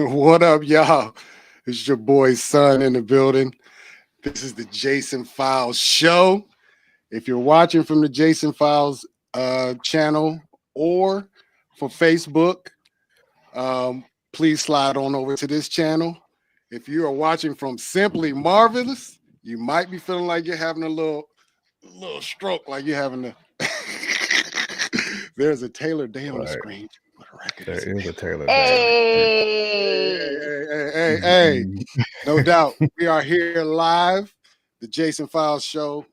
What up, y'all? It's your boy Son in the building. This is the Jason Files Show. If you're watching from the Jason Files channel or for Facebook, please slide on over to this channel. If you are watching from Simply Marvelous, you might be feeling like you're having a little stroke, like you're having a. There's a Taylor Day on the screen. What a record There is a Taylor Day. Hey. Hey. No doubt. We are here live, the Jason Files Show,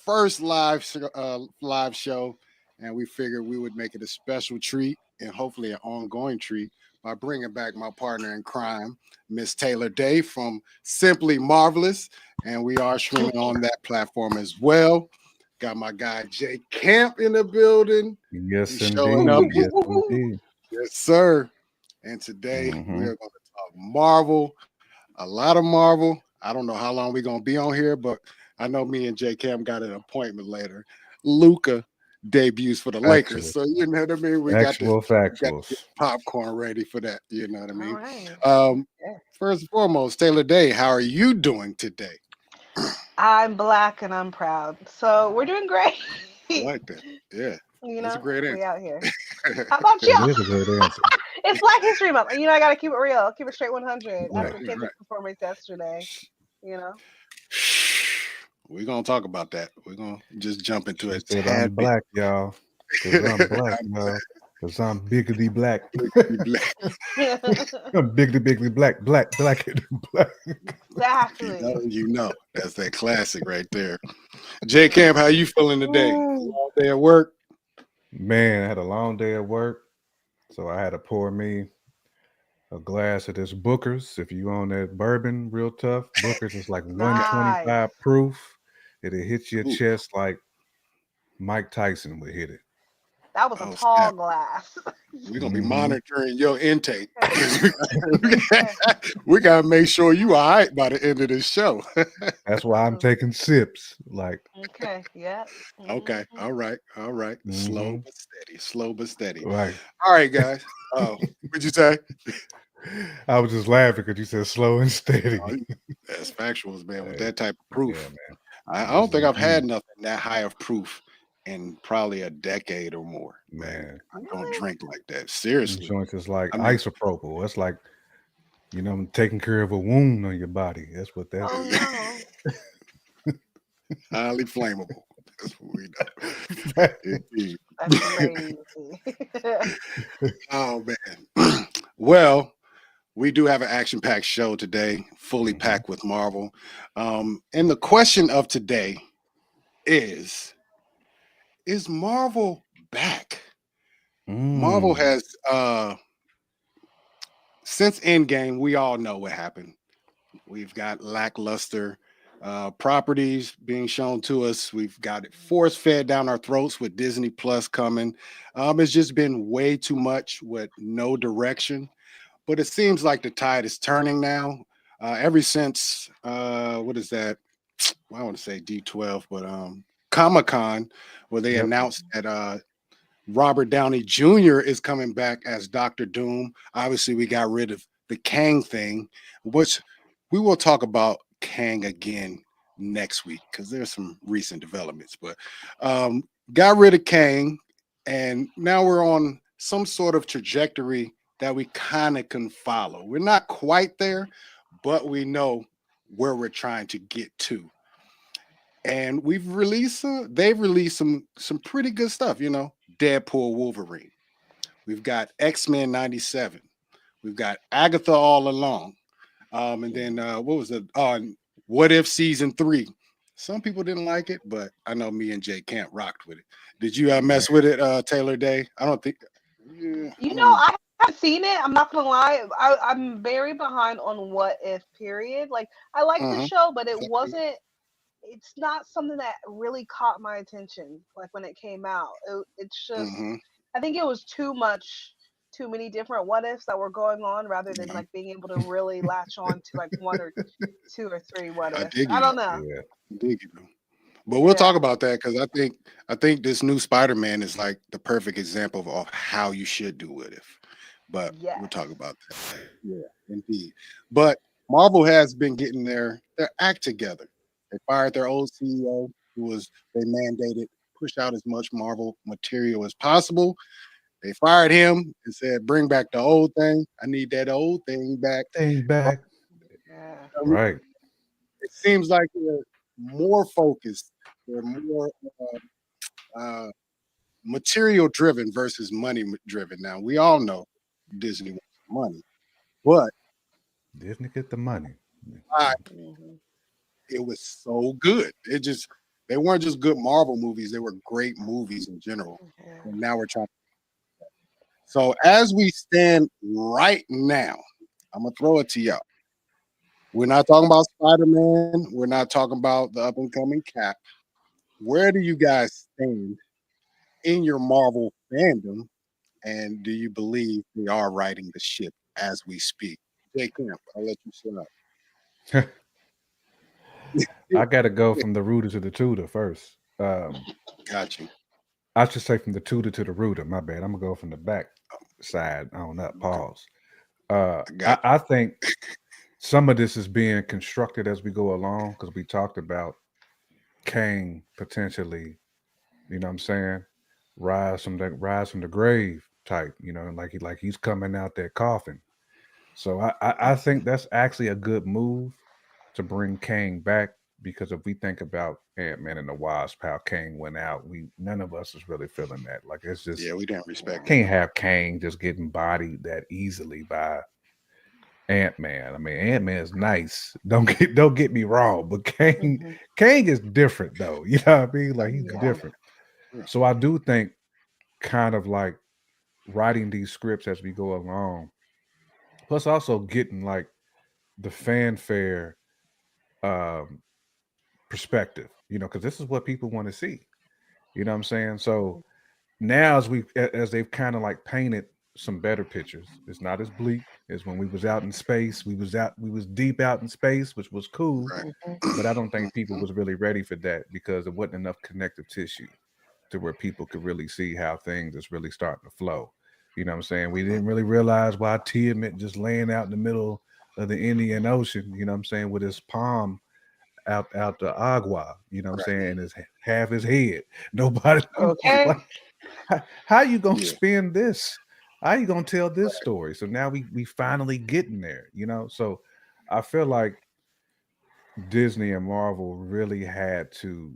first live show, and we figured we would make it a special treat and hopefully an ongoing treat by bringing back my partner in crime, Miss Taylor Day from Simply Marvelous, and we are streaming on that platform as well. Got my guy Jay Camp in the building. Yes, He's indeed. showing up. Yes, indeed. Yes, sir. And today we are going to talk Marvel, a lot of Marvel. I don't know how long we're going to be on here, but I know me and Jay Cam got an appointment later. Luka debuts for the Lakers. So, you know what I mean? We got to get popcorn ready for that. You know what I mean? Right. First and foremost, Taylor Day, how are you doing today? I'm black and I'm proud. So we're doing great. I like that. Yeah. That's a great answer. We out here. How about you? It is a great answer. It's Black History Month. I got to keep it real. Keep it straight 100. After Kendrick's performance yesterday, We're going to talk about that. We're going to just jump into it. I'm black, y'all. Because I'm black, y'all. Because I'm biggity black. I'm biggity black. Exactly. You know, that's that classic right there. J Camp, how you feeling today? Long day at work? Man, I had a long day at work. So I had to pour me a glass of this Booker's. If you own that bourbon real tough, Booker's is like 125 proof. It'll hit your chest like Mike Tyson would hit it. That was a tall glass. We're going to be monitoring your intake. We got to make sure you all right by the end of this show. That's why I'm taking sips. Okay, yeah. Okay, all right. Slow but steady. Right. All right, guys. What'd you say? I was just laughing because you said slow and steady. That's factuals, man, with that type of proof. Yeah, man. I don't think I've had nothing that high of proof in probably a decade or more. Man, I don't drink like that. Seriously. Joints is like isopropyl. It's like, taking care of a wound on your body. That's what that is. Highly flammable. That's what we know. That's crazy. Oh, man. Well, we do have an action-packed show today, fully packed with Marvel. And the question of today is Marvel back? Marvel has, since Endgame, we all know what happened. We've got lackluster properties being shown to us. We've got it force-fed down our throats with Disney Plus coming. It's just been way too much with no direction. But it seems like the tide is turning now. Ever since, what is that? Well, I want to say D12, but Comic-Con, where they announced that Robert Downey Jr. is coming back as Dr. Doom. Obviously, we got rid of the Kang thing, which we will talk about Kang again next week because there's some recent developments. But got rid of Kang, and now we're on some sort of trajectory that we kind of can follow. We're not quite there, but we know where we're trying to get to. And they've released some pretty good stuff, Deadpool, Wolverine. We've got X-Men 97. We've got Agatha All Along. And then what was it? What If Season 3. Some people didn't like it, but I know me and Jay Camp rocked with it. Did you mess with it, Taylor Day? I don't think. Yeah, I haven't seen it. I'm not gonna lie. I'm very behind on What If. Period. Like I like the show, but it wasn't. It's not something that really caught my attention. Like when it came out, it's just. I think it was too many different what ifs that were going on, rather than like being able to really latch on to like one or two or three what ifs. I don't know. Yeah, I dig you. But we'll talk about that because I think this new Spider-Man is like the perfect example of how you should do What If. but we'll talk Yes. about that. Yeah, indeed. But Marvel has been getting their act together. They fired their old CEO, who was they mandated push out as much Marvel material as possible. They fired him and said, "Bring back the old thing. I need that old thing back." Thing back. Yeah. Right. It seems like they're more focused. They're more uh, material driven versus money driven. Now we all know Disney wants money, but Disney get the money. I, Hmm. it was so good. It just they weren't just good Marvel movies; they were great movies in general. Yeah. And now we're trying. So as we stand right now, I'm gonna throw it to y'all. We're not talking about Spider Man. We're not talking about the up and coming Cap. Where do you guys stand in your Marvel fandom? And do you believe they are riding the ship as we speak? Jay Camp, I'll let you start. I got to go from the rooter to the tutor first. Got you. I should say from the tutor to the rooter. My bad. I'm gonna go from the back side on up. Okay, Pause. I got I think some of this is being constructed as we go along because we talked about Kang potentially. You know what I'm saying? Rise from the grave type. You know, like he's coming out that coffin. So I think that's actually a good move to bring Kang back because if we think about Ant-Man and the Wasp, how Kang went out, we none of us is really feeling that. Like it's yeah, just we didn't respect it. can't have Kang just getting bodied that easily by Ant-Man. I mean, Ant-Man is nice. Don't get me wrong, but Kang Hmm. Kang is different though. You know what I mean? Like he's Yeah. different. Yeah. So I do think kind of like writing these scripts as we go along, plus also getting like the fanfare um perspective, because this is what people want to see. You know what I'm saying? So now as they've kind of like painted some better pictures, it's not as bleak as when we was out in space. We was deep out in space, which was cool, Right. Hmm. but I don't think people Mhm. was really ready for that because there wasn't enough connective tissue to where people could really see how things is really starting to flow. You know what I'm saying? We didn't really realize why Tiamat just laying out in the middle of the Indian Ocean, you know what I'm saying, with his palm out the agua, you know what I'm Right. saying, and his half his head. Nobody Okay. like how you gonna Yeah. spin this? How you gonna tell this Right. story? So now we finally getting there, you know. So I feel like Disney and Marvel really had to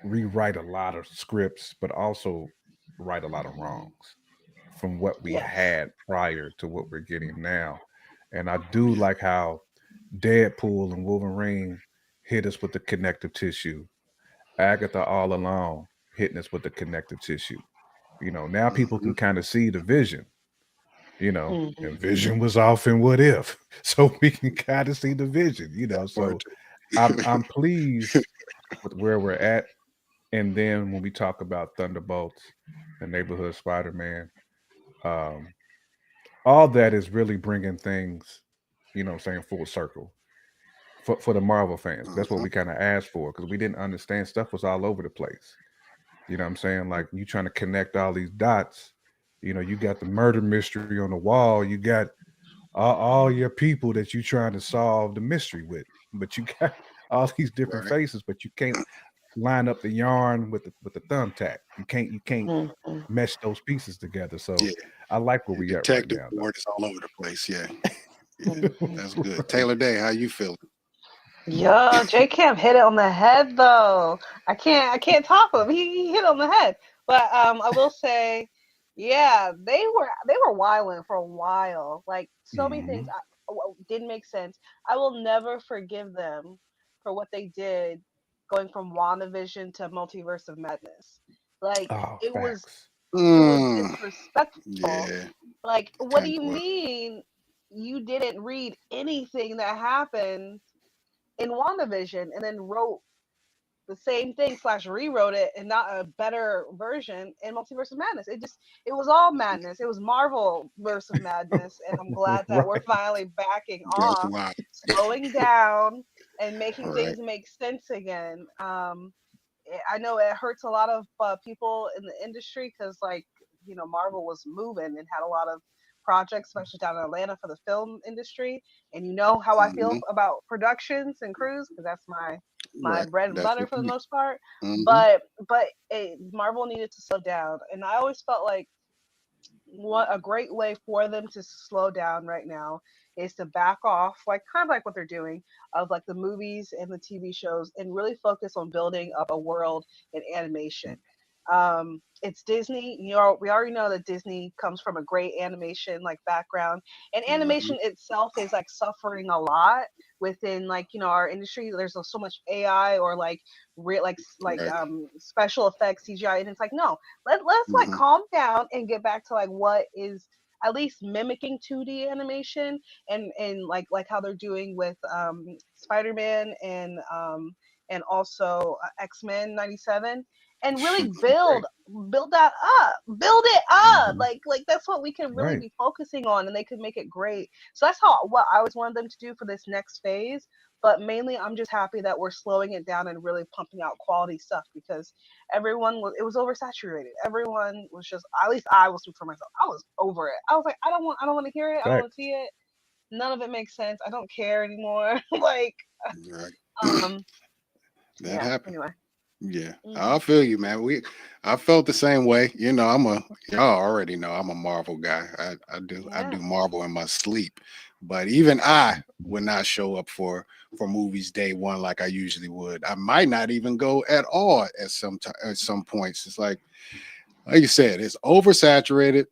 rewrite a lot of scripts, but also right a lot of wrongs from what we Yes. had prior to what we're getting now. And I do like how Deadpool and Wolverine hit us with the connective tissue. Agatha all along hitting us with the connective tissue. Now people Hmm. can kind of see the vision, Hmm. and vision was off in what if. So we can kind of see the vision, That part So I'm too. I'm pleased with where we're at. And then when we talk about Thunderbolts and Neighborhood Spider-Man, um, all that is really bringing things, saying full circle for the Marvel fans. That's what Mhm. we kind of asked for because we didn't understand stuff was all over the place. You know what I'm saying? Like you trying to connect all these dots. You got the murder mystery on the wall. You got all your people that you trying to solve the mystery with, but you got all these different Right. faces, but you can't line up the yarn with the thumbtack. You can't Hmm. mesh those pieces together. Yeah. So I like where Your we at right detective now, board is all over the place. Yeah. Yeah. Hmm. That's good. though. Taylor Day, how you feeling? Yo, J Camp hit it on the head though. I can't top him. He hit on the head. But I will say, yeah, they were wilding for a while. Like so many things Mhm. didn't make sense. I will never forgive them for what they did going from WandaVision to Multiverse of Madness. Like Oh, it was facts. it was Mm, disrespectful. yeah, Like, what do kind you of was. mean you didn't read anything that happened in WandaVision and then wrote the same thing slash rewrote it and not a better version in Multiverse of Madness? It was all madness. It was Marvel verse of madness, and I'm glad that we're Right. finally backing That's off, why. slowing down, and making All right. things make sense again. I know it hurts a lot of people in the industry because, like, Marvel was moving and had a lot of projects, especially down in Atlanta for the film industry. And you know how I feel Mhm. about productions and crews because that's my Right. bread and That's butter your for the thing. most part. Mhm. But Marvel needed to slow down, and I always felt like what a great way for them to slow down right now is to back off, like kind of like what they're doing of like the movies and the TV shows, and really focus on building up a world in animation. It's Disney. You know, we already know that Disney comes from a great animation like background, and Mhm. animation itself is like suffering a lot within like our industry. There's so much AI or like Right. special effects CGI, and it's like no, let's like Mhm. calm down and get back to like what is at least mimicking 2D animation, and like how they're doing with Spider-Man and also X-Men 97, and really Right. build that up, build it up, Mhm. like that's what we can really Right. be focusing on, and they could make it great. So that's how what I always wanted them to do for this next phase. But mainly I'm just happy that we're slowing it down and really pumping out quality stuff, because it was oversaturated. Everyone was just, at least I will speak for myself, I was over it. I was like, I don't want to hear it, I don't want to Facts. see it, none of it makes sense, I don't care anymore. Like, Right. um That yeah, happened. anyway. Yeah, Hmm. I feel you, man. I felt the same way. Y'all already know I'm a Marvel guy. I do Yeah. Marvel in my sleep, but even I Mhm. would not show up for movies day one like I usually would. I might not even go at all at some points. It's like you said, it's oversaturated,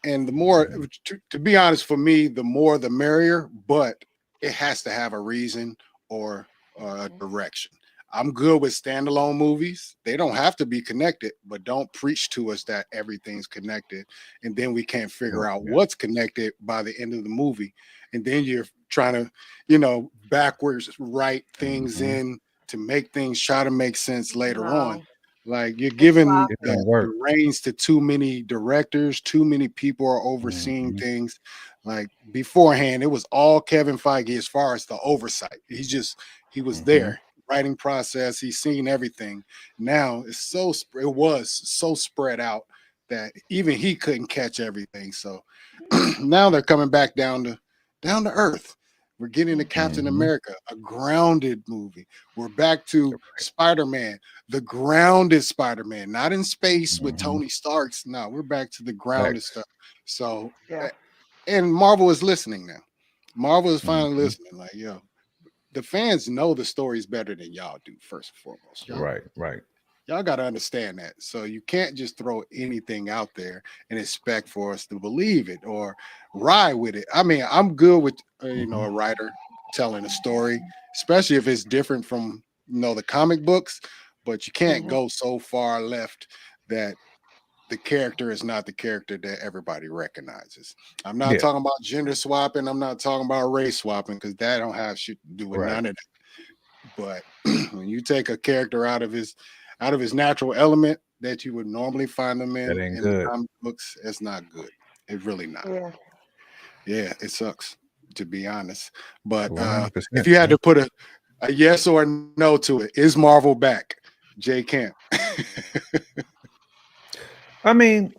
and the more, Mhm. to be honest, for me, the more the merrier, but it has to have a reason or a Mhm. direction. I'm good with standalone movies. They don't have to be connected, but don't preach to us that everything's connected and then we can't figure Oh, out yeah. what's connected by the end of the movie, and then you're trying to backwards write things Mhm. in to make things try to make sense later on. No, Like, you're it's giving It sloppy. don't the work. reins to too many directors, too many people are overseeing Mhm. things. Like, beforehand, it was all Kevin Feige as far as the oversight. He was Mhm. there, writing process. He's seen everything. Now it was so spread out that even he couldn't catch everything. So now they're coming back down to earth. We're getting to Captain Mhm. America, a grounded movie. We're back to Spider-Man, the grounded Spider-Man, not in space with Mhm. Tony Stark's. No, we're back to the grounded Facts. stuff. So, Yeah. and Marvel is listening now. Marvel is finally Mhm. listening. Like, yo, the fans know the stories better than y'all do. First and foremost, Right. Right. y'all got to understand that. So you can't just throw anything out there and expect for us to believe it or ride with it. I mean, I'm good with Mhm. a writer telling a story, especially if it's different from the comic books. But you can't Hmm. go so far left that the character is not the character that everybody recognizes. I'm not Yeah. talking about gender swapping. I'm not talking about race swapping, because that don't have shit to do with Right. none of that. But when you take a character out of his natural element that you would normally find them That in ain't the good. comic books, it's not good. It's really not. Yeah. Yeah, it sucks, to be honest. But if 100%. you had Yeah. to put a yes or a no to it, is Marvel back? Jay Camp. I mean,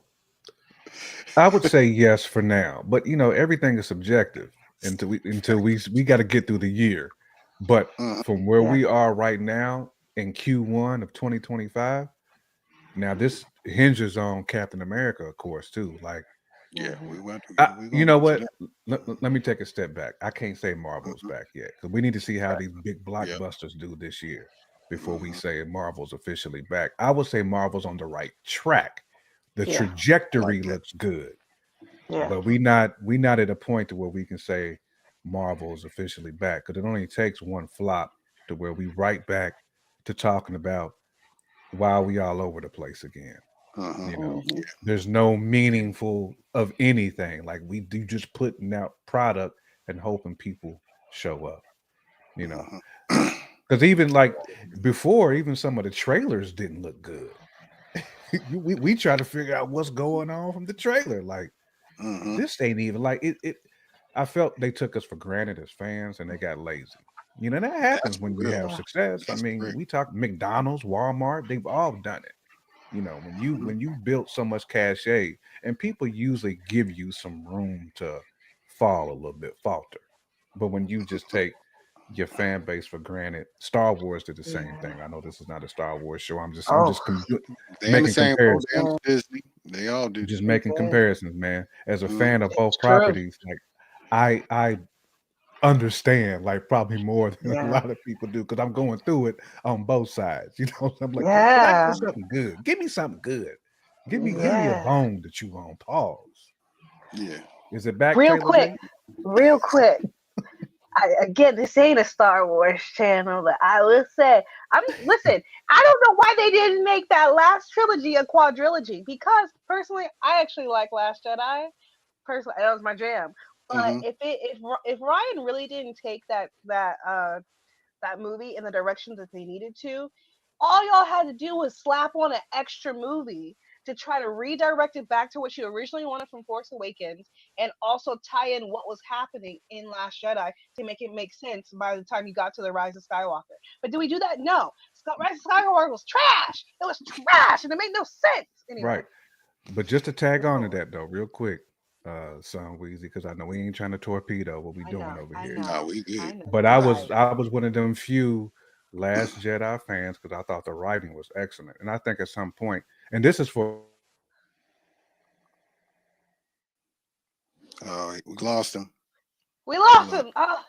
I would say yes for now, but everything is subjective until we got to get through the year. But Mhm. from where Yeah. we are right now in Q1 of 2025, now this hinges on Captain America, of course, too. Like, Yeah, Hmm. we're you gonna know get to what? that. Let me take a step back. I can't say Marvel's Mhm. back yet because we need to see how Right. these big Yep. blockbusters do this year before we Mhm. say Marvel's officially back. I would say Marvel's on the right track. The Yeah. I like trajectory that. looks good, Yeah. but we not at a point to where we can say Marvel is officially back because it only takes one flop to where we right back to talking about why we all over the place again. Mhm. You know, Hmm. there's no meaningful of anything. Like we do just putting out product and hoping people show up. You know, Mhm. because even like before, even some of the trailers didn't look good. we try to figure out what's going on from the trailer. Like Mhm. this ain't even like it. I felt they took us for granted as fans and they got lazy. That That's happens for when you real. have Yeah. success. I That's for mean, real. we talk McDonald's, Walmart, they've all done it. You know, when you built so much cachet, and people usually give you some room to fall a little bit, falter. But when you just take your fan base for granted, Star Wars did the same Yeah. thing. I know this is not a Star Wars show. I'm Oh, just They in the making same boat. They comparisons. under Disney. They all do. Just they making did. comparisons, man. As a Mhm. fan of both It's true. properties, like I understand like probably more than a Yeah. lot of people do because I'm going through it on both sides. You know, I'm like, can I get Yeah. something good? Give me something good. Give me a Yeah. bone to chew on. Pause. Yeah. Is it back, Real Taylor quick. J? Real quick. Again, this ain't a Star Wars channel, but I will say, listen. I don't know why they didn't make that last trilogy a quadrilogy. Because personally, I actually like Last Jedi. Personally, that was my jam. But Hmm. if Ryan really didn't take that movie in the direction that they needed to, all y'all had to do was slap on an extra movie to try to redirect it back to what you originally wanted from Force Awakens, and also tie in what was happening in Last Jedi to make it make sense by the time you got to the Rise of Skywalker. But did we do that? No. Rise of Skywalker was trash. It was trash, and it made no sense. Anyway, Right. But just to tag let's on go to on. that though, real quick, son Weezy, because I know we ain't trying to torpedo what we I doing know, over I here. No, know, we I good. know. But You're right. I was one of them few Last Jedi fans because I thought the writing was excellent. And I think at some point, and this is for We lost him. We Hold lost on. him. Oh,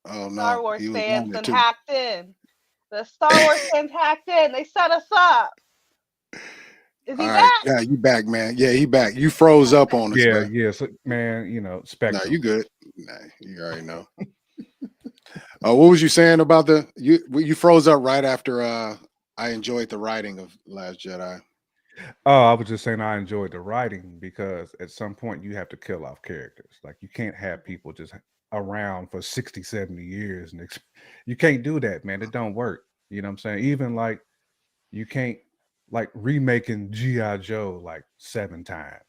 Oh Star no, Wars he was fans on there done too. hacked in. The Star Wars fans hacked in. They set us up. Is All he right. back? Yeah, you back, man. Yeah, he back. You froze up Okay. on us, yeah, bro. yeah. So, man, you know, No, you Spectrum. good. Nah, you already know. What was you saying about you froze up right after I enjoyed the writing of Last Jedi. Oh, I was just saying I enjoyed the writing because at some point you have to kill off characters. Like you can't have people just around for 60, 70 years and you can't do that, man. It don't work. You know what I'm saying? Even like you can't like remaking G.I. Joe like 7 times.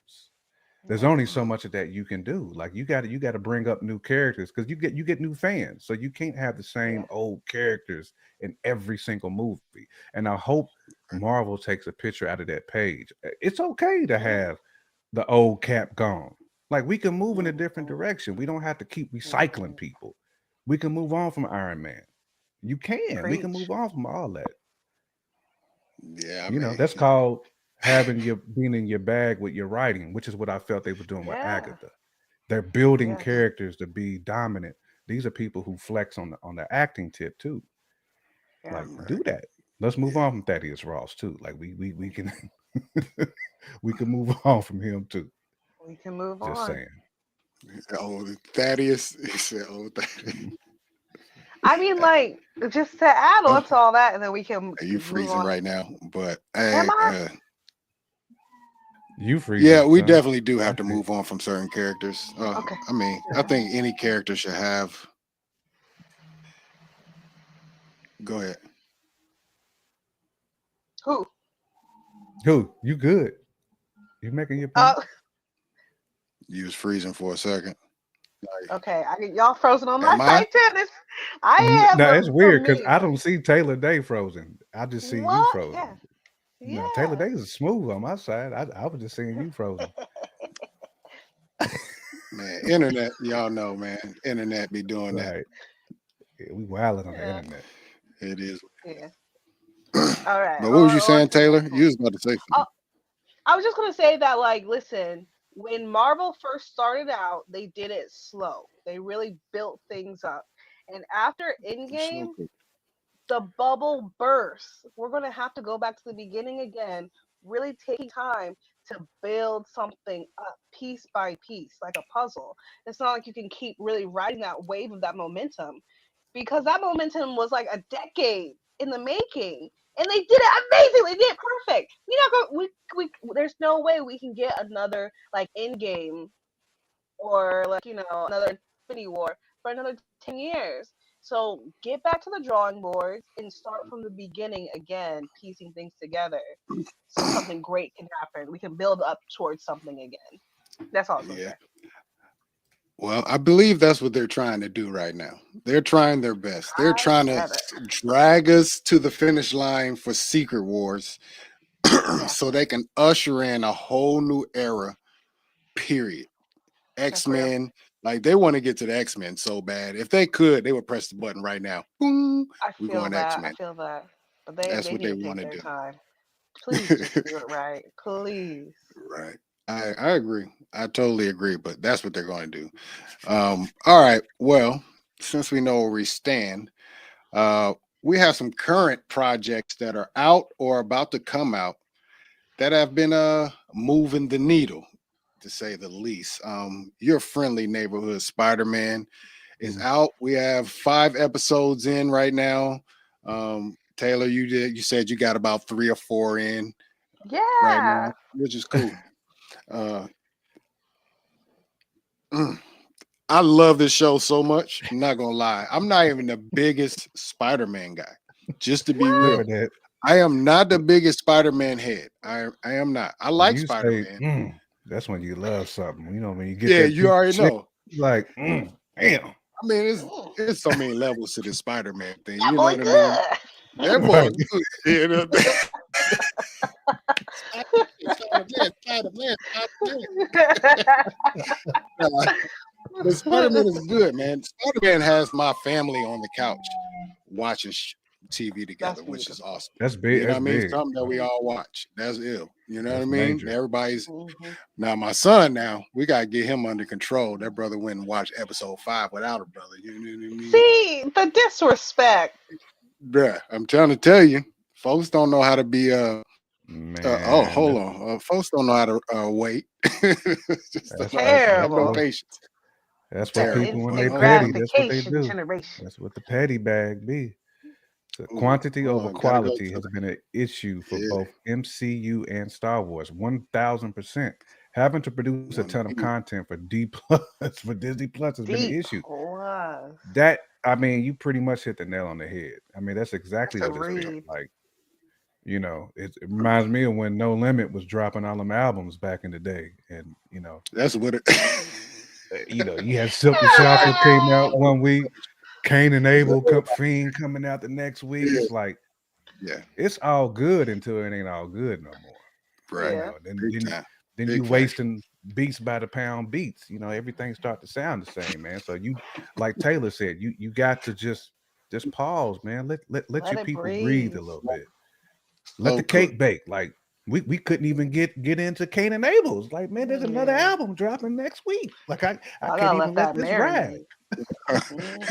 There's Yeah. only so much of that you can do. Like you got to bring up new characters because you get new fans. So you can't have the same Yeah. old characters in every single movie. And I hope Marvel takes a picture out of that page. It's okay to Yeah. have the old Cap gone. Like we can move in a different Mhm. direction. We don't have to keep recycling Mhm. people. We can move on from Iron Man. You can. We can Preach. move on from all that. Yeah, I You know, mean, that's called having your being in your bag with your writing, which is what I felt they were doing with Yeah. Agatha. They're building Yes. characters to be dominant. These are people who flex on the acting tip too. Yeah. Like right. do that. Let's move Yeah. on from Thaddeus Ross too. Like we can we can move on from him too. We can move Just on. saying. Oh, Thaddeus. He said, "Oh, Thaddeus." I mean, like, just to add Oh, on to all that, and then we can are you move freezing on. right now? But Am hey, I? You yeah, freezing, we son. definitely do I have to see. move on from certain characters. Okay. I mean, I Yeah. think any character should have. Go ahead. Who? Who? You good. You making your point? Oh, You was freezing for a second. okay. Y'all frozen on my Am I? side too. I am, No, but it's for weird because me, I don't see Taylor Day frozen. I just see you what? Yeah. frozen. No, Taylor Yeah. Day is smooth on my side. I was just seeing you frozen. Man, internet, y'all know, man. Internet be doing that. Right. Yeah, we wilding on the Yeah. internet. It is. Yeah. But All right. what was you On saying, to the Taylor? next one. You was about to say Oh, something. I was just gonna say that, like, listen, when Marvel first started out, they did it slow. They really built things up, and after Slow Endgame, cook. the bubble bursts. We're gonna have to go back to the beginning again, really taking time to build something up piece by piece, like a puzzle. It's not like you can keep really riding that wave of that momentum, because that momentum was like a decade in the making. And they did it amazingly. They did it perfect. We not going. We. There's no way we can get another like Endgame or like another Infinity War for another 10 years. So get back to the drawing boards and start from the beginning again, piecing things together, so something great can happen. We can build up towards something again. That's all I was gonna Yeah. say. Well, I believe that's what they're trying to do right now. They're trying their best. They're I trying to get it. drag us to the finish line for Secret Wars so they can usher in a whole new era. Period. That's real. X-Men, like they want to get to the X-Men so bad. If they could, they would press the button right now. Boom, I we're feel going to that. I X-Men. feel that. But That's they what they need to want take to their do. time. Please just do it right. Please. Right. I agree. I totally agree, but that's what they're going to do. All right. Well, since we know where we stand, we have some current projects that are out or about to come out that have been moving the needle, to say the least. Your friendly neighborhood Spider-Man is out. We have 5 episodes in right now. Taylor, you said you got about 3 or 4 in right Yeah. now, which is cool. Uh, mm, I love this show so much. I'm not gonna lie. I'm not even the biggest Spider-Man guy. Just to be What? real, Heard that. I am not the biggest Spider-Man head. I am not. I When like you say, Spider-Man. that's when you love something. You know, when you get Yeah, that you piece of already chicken, know. like, damn. I mean, Mm, it's so many levels to this Spider-Man thing. that You know boy what I mean? That good. boy Right. good. You know? Spider-Man, Spider-Man, Spider-Man. Nah, but Spider-Man is good, man. Spider-Man has my family on the couch watching TV That's together, which is beautiful. awesome. That's big. You know That's what I mean? big. Something that we all watch. That's ill. You know what I That's mean? major. Everybody's Hmm. now my son now, we gotta get him under control. That brother went and watched episode 5 without a brother. You know what I mean? See the disrespect. Bruh, I'm trying to tell you, folks don't know how to be oh, Man, hold on. Folks don't know how to wait. Just that's like, that's have that's no Terrible. what patience. that's what The Terrible. people when But they instant petty. That's what they gratification do. generation. That's what the petty bag be. So ooh, quantity hold over on, gotta go quality to has been an issue for yeah, both MCU and Star Wars. 1000%. Having to produce a one. ton of content for D plus for Disney Plus has been an D issue. plus. That I mean, you pretty much hit the nail on the head. I mean, that's exactly That's a what it's been read. like. You know, it reminds me of when No Limit was dropping all them albums back in the day, and That's what it you had Silk the Shocker came out Ah! one week, Cain and Abel, Fiend coming out the next week. yeah, It's like yeah, it's all good until it ain't all good no more. right. Yeah. Then Big then time. then you Big facts. wasting beats by the pound beats. Everything start to sound the same, man. So you, like Taylor said, you got to just pause, man. Let Let your it people breathe breathe. a little bit. Let the Okay. cake bake. Like we couldn't even get into Cain and Abel's. Like, man, there's another Yeah. album dropping next week. Like I I can't gotta let even let that this ride. marinate. Mhm.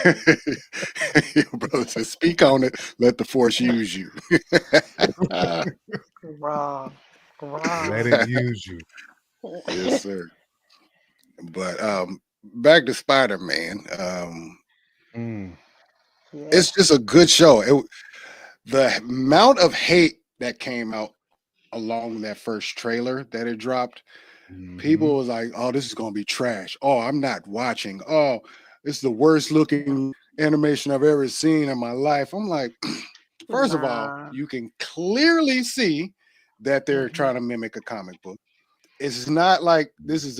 Your brother says, speak on it. Let the force use you. Wrong. Let Wrong. it use you. Yes, sir. But back to Spider-Man. Mm, Yes. It's just a good show. The amount of hate that came out along that first trailer that it dropped, hmm people was like, "Oh, this is gonna be trash. Oh, I'm not watching. Oh, it's the worst looking animation I've ever seen in my life." I'm like, first of all, Nah. you can clearly see that they're Hmm. trying to mimic a comic book. It's not like this is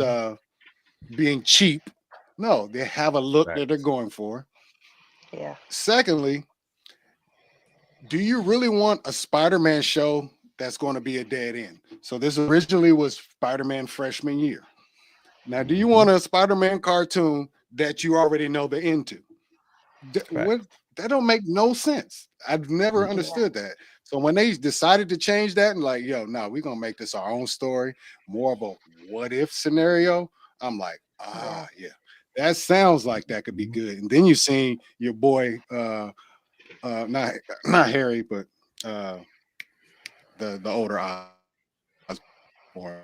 being cheap. No, they have a look that they're Facts. going for. Yeah. Secondly, do you really want a Spider-Man show that's going to be a dead end? So this originally was Spider-Man freshman year. Now, do you hmm want a Spider-Man cartoon that you already know the end to? What Facts. that don't make no sense. I've never Mm-mm. Yeah. understood that. So when they decided to change that and like, yo, no, we're gonna make this our own story, more of a what if scenario. I'm like, Yeah. yeah, that sounds like that could be Mhm. good. And then you seen your boy, not not Harry, but uh, the older Osborn.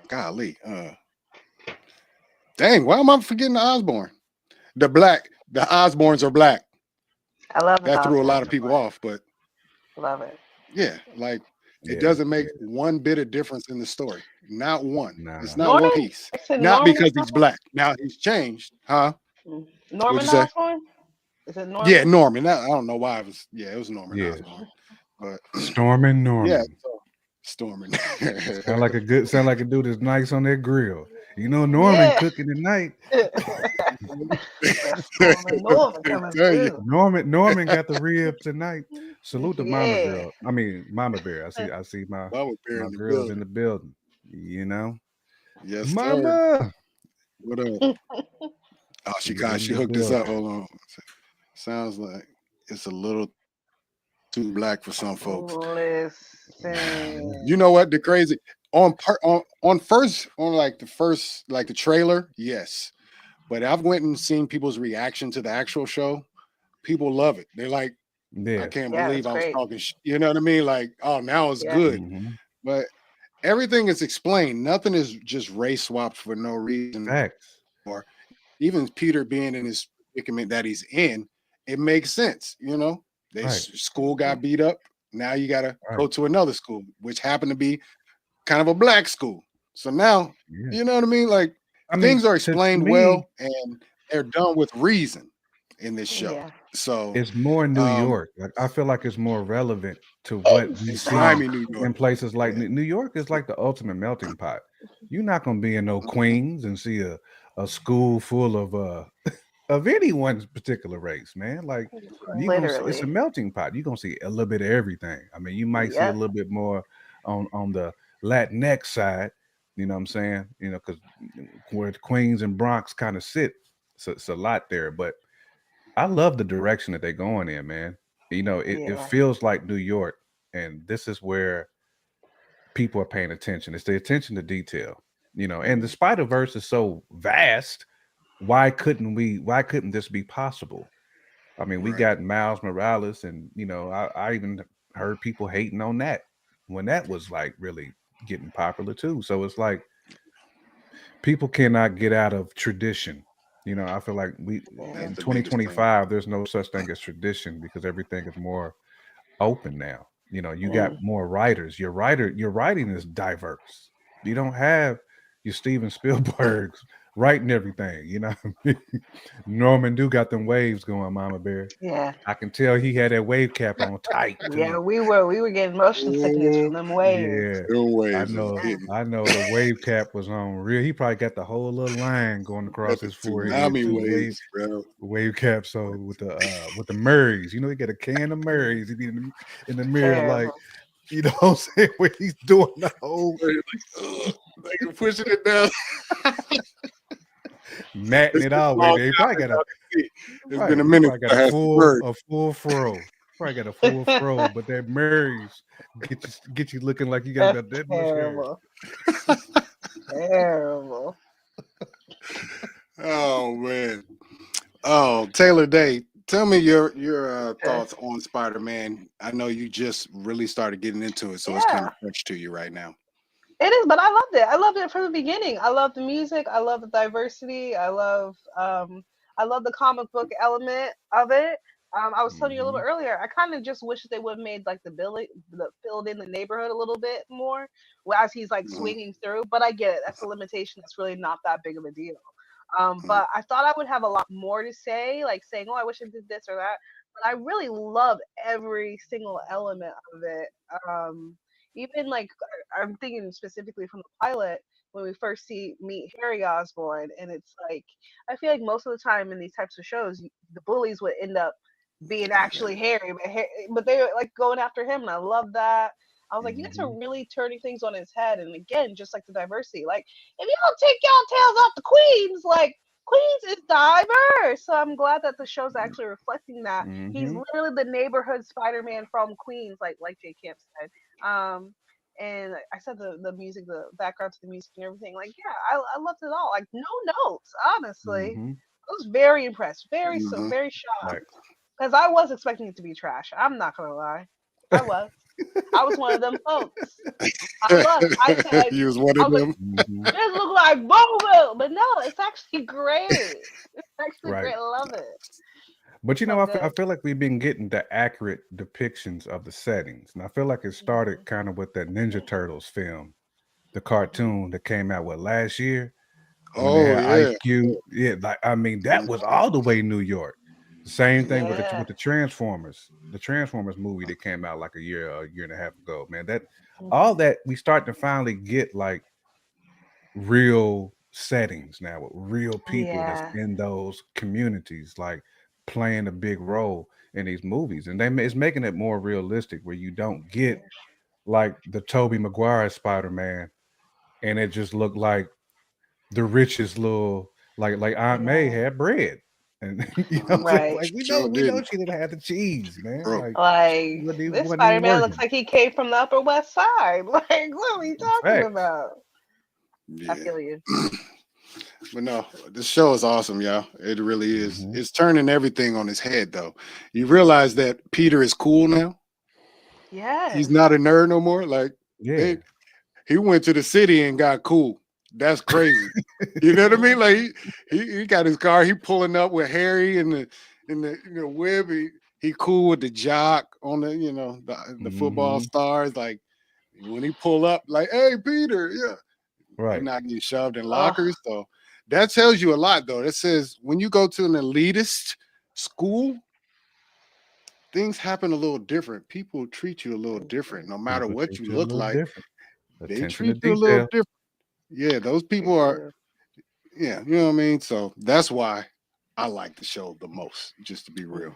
Golly, dang, why am I forgetting the Osborn? The Osborns are black. I love the That threw a lot Osborns of are people black. off, but Love it. yeah, like it Yeah, doesn't make yeah. one bit of difference in the story. Not one. It's Nah. not one Norman? piece. Is it Not Norman because he's Osborn? black. Now he's changed, huh? What'd Norman you say? Osborn? Is it Yeah, Norman? Norman. I don't know why it was. Yeah, it was Norman Yeah. Osborn. But Storming yeah, Norman. so Storming. Sound like a dude that's nice on that grill. Norman Yeah. cooking tonight. Best Norman coming through. Norman got the rib tonight. Salute to Mama Yeah. Girl. I mean Mama Bear. I see my Mama Bear my in the girls in building. the building. You know, Yes, sir. Mama. What up? Oh, She's in she the hooked us up. building. Hold on. Sounds like it's a little too black for some folks. Listen. You know what? The crazy on the first like the trailer, yes. But I've went and seen people's reaction to the actual show. People love it. They're like, I Yeah. can't Yeah, believe it's I was great. talking. You know what I mean? Like, oh, now it's Yeah. good. Mhm. But everything is explained. Nothing is just race swapped for no reason. Facts. Or even Peter being in his predicament that he's in, it makes sense. You know, Right. school got beat up. Now you got to go Right. to another school, which happened to be kind of a black school. So now, Yeah. you know what I mean? Like I mean, things are to explained me, well and they're done with reason in this show. Yeah. So it's more New York. Like I feel like it's more relevant to what we it's see grimy New York. in places like Yeah. New York is like the ultimate melting pot. You're not gonna be in no Queens and see a school full of anyone's particular race, man. Like you gonna see, it's a Literally. melting pot. You're gonna see a little bit of everything. I mean, you might see a Yep. little bit more on the Latinx side, you know what I'm saying? You know, because where Queens and Bronx kind of sit, so it's a lot there. But I love the direction that they're going in, man. You know, it Yeah. feels like New York, and this is where people are paying attention. It's the attention to detail, you know. And the Spider-Verse is so vast. Why couldn't this be possible? I mean, we Right. got Miles Morales, and you know, I even heard people hating on that when that was like really getting popular too. So it's like people cannot get out of tradition. You know, I feel like we Yeah. in That's the biggest thing. 2025, there's no such thing as tradition because everything is more open now. You know, you got more writers. Your writing is diverse. You don't have your Steven Spielbergs writing everything. You know, what I mean? Norman do got them waves going, Mama Bear. Yeah. I can tell he had that wave cap on tight Yeah, too. we were getting motion sickness from them waves. Yeah, Them I waves is know. hitting. I know the wave cap was on real. He probably got the whole little line going across Got the his forehead tsunami too. waves, bro. Wave cap. So with the Murrays, you know, he got a can of Murrays. He be in the mirror like, Terrible. you know what I'm saying? When he's doing the whole Like you're pushing it down. matting It's it been a out long with it. He time probably since got a I see. It's right. been a He minute probably since got I had some bird. a full fro. Probably got a full fro, but that Murray's get you looking like you got That's about that much hair. terrible. Terrible. Oh man. Oh, Taylor Day, tell me your thoughts on Spider-Man. I know you just really started getting into it, so it's kind Yeah. of fresh to you right now. It is, but I loved it. I loved it from the beginning. I love the music. I love the diversity. I love the comic book element of it. I was telling you a little Mhm. bit earlier. I kind of just wish they would have made like filled in the neighborhood a little bit more as he's like Mhm, swinging through. But I get it. That's a limitation. That's really not that big of a deal. mhm, But I thought I would have a lot more to say, like saying, "Oh, I wish I did this or that." But I really loved every single element of it. Even like I'm thinking specifically from the pilot when we first meet Harry Osborn, and it's like I feel like most of the time in these types of shows, the bullies would end up being actually Harry, but they were like going after him, and I love that. I was like, you guys are Mhm. really turning things on its head, and again, just like the diversity, like if you don't take y'all tails off the Queens, like Queens is diverse. So I'm glad that the show's actually reflecting that. He's Mhm. literally the neighborhood Spider-Man from Queens, like Jay Camp said. Um, and I said the music, the background to the music and everything. Like, yeah, I loved it all. Like, no notes, honestly. Mhm. I was very impressed, mhm. very shocked, Right. because I was expecting it to be trash. I'm not gonna lie, I was. I was one of them folks. I was. I said, You was one I of was like, them. Mhm. this look like Bobo, but no, it's actually great. It's actually Right. great. I love it. But you know, So I good. feel like we've been getting the accurate depictions of the settings, and I feel like it started kind of with that Ninja Turtles film, the cartoon that came out last year when they Oh had Ice yeah. Cube. Yeah, like I mean, that Mhm, was all the way New York. Same thing with Yeah. the Transformers movie that came out like a year and a half ago. Man, that all Mhm. that we start to finally get like real settings now with real people that's Yeah. in those communities, like playing a big role in these movies, and it's making it more realistic where you don't get like the Tobey Maguire Spider-Man, and it just looked like the richest little like Aunt May Yeah. had bread. And you know, Right. like Sure we know didn't, she didn't have the cheese, man. bro. Like Like this wasn't even Spider-Man looks working. like he came from the Upper West Side. Like, what are we talking Facts. about? I Yeah. feel you. But no, this show is awesome, y'all. It really is. Mhm. It's turning everything on its head, though. You realize that Peter is cool now. He's Yes. not a nerd no more. Like Yeah. they, he went to the city and got cool. That's crazy. You know what I mean? Like he got his car. He pulling up with Harry and the whip. He cool with the jock on the football Mhm. stars. Like when he pull up, like, hey Peter, yeah. He Right. not getting shoved in Oh, lockers. So that tells you a lot, though. That says when you go to an elitist school, things happen a little different. People treat you a little different, no matter People what treat you you a look little like. different. They Attention to treat you a little detail. different. Yeah, those they people are. do. Yeah, you know what I mean. So that's why I like the show the most. Just to be real.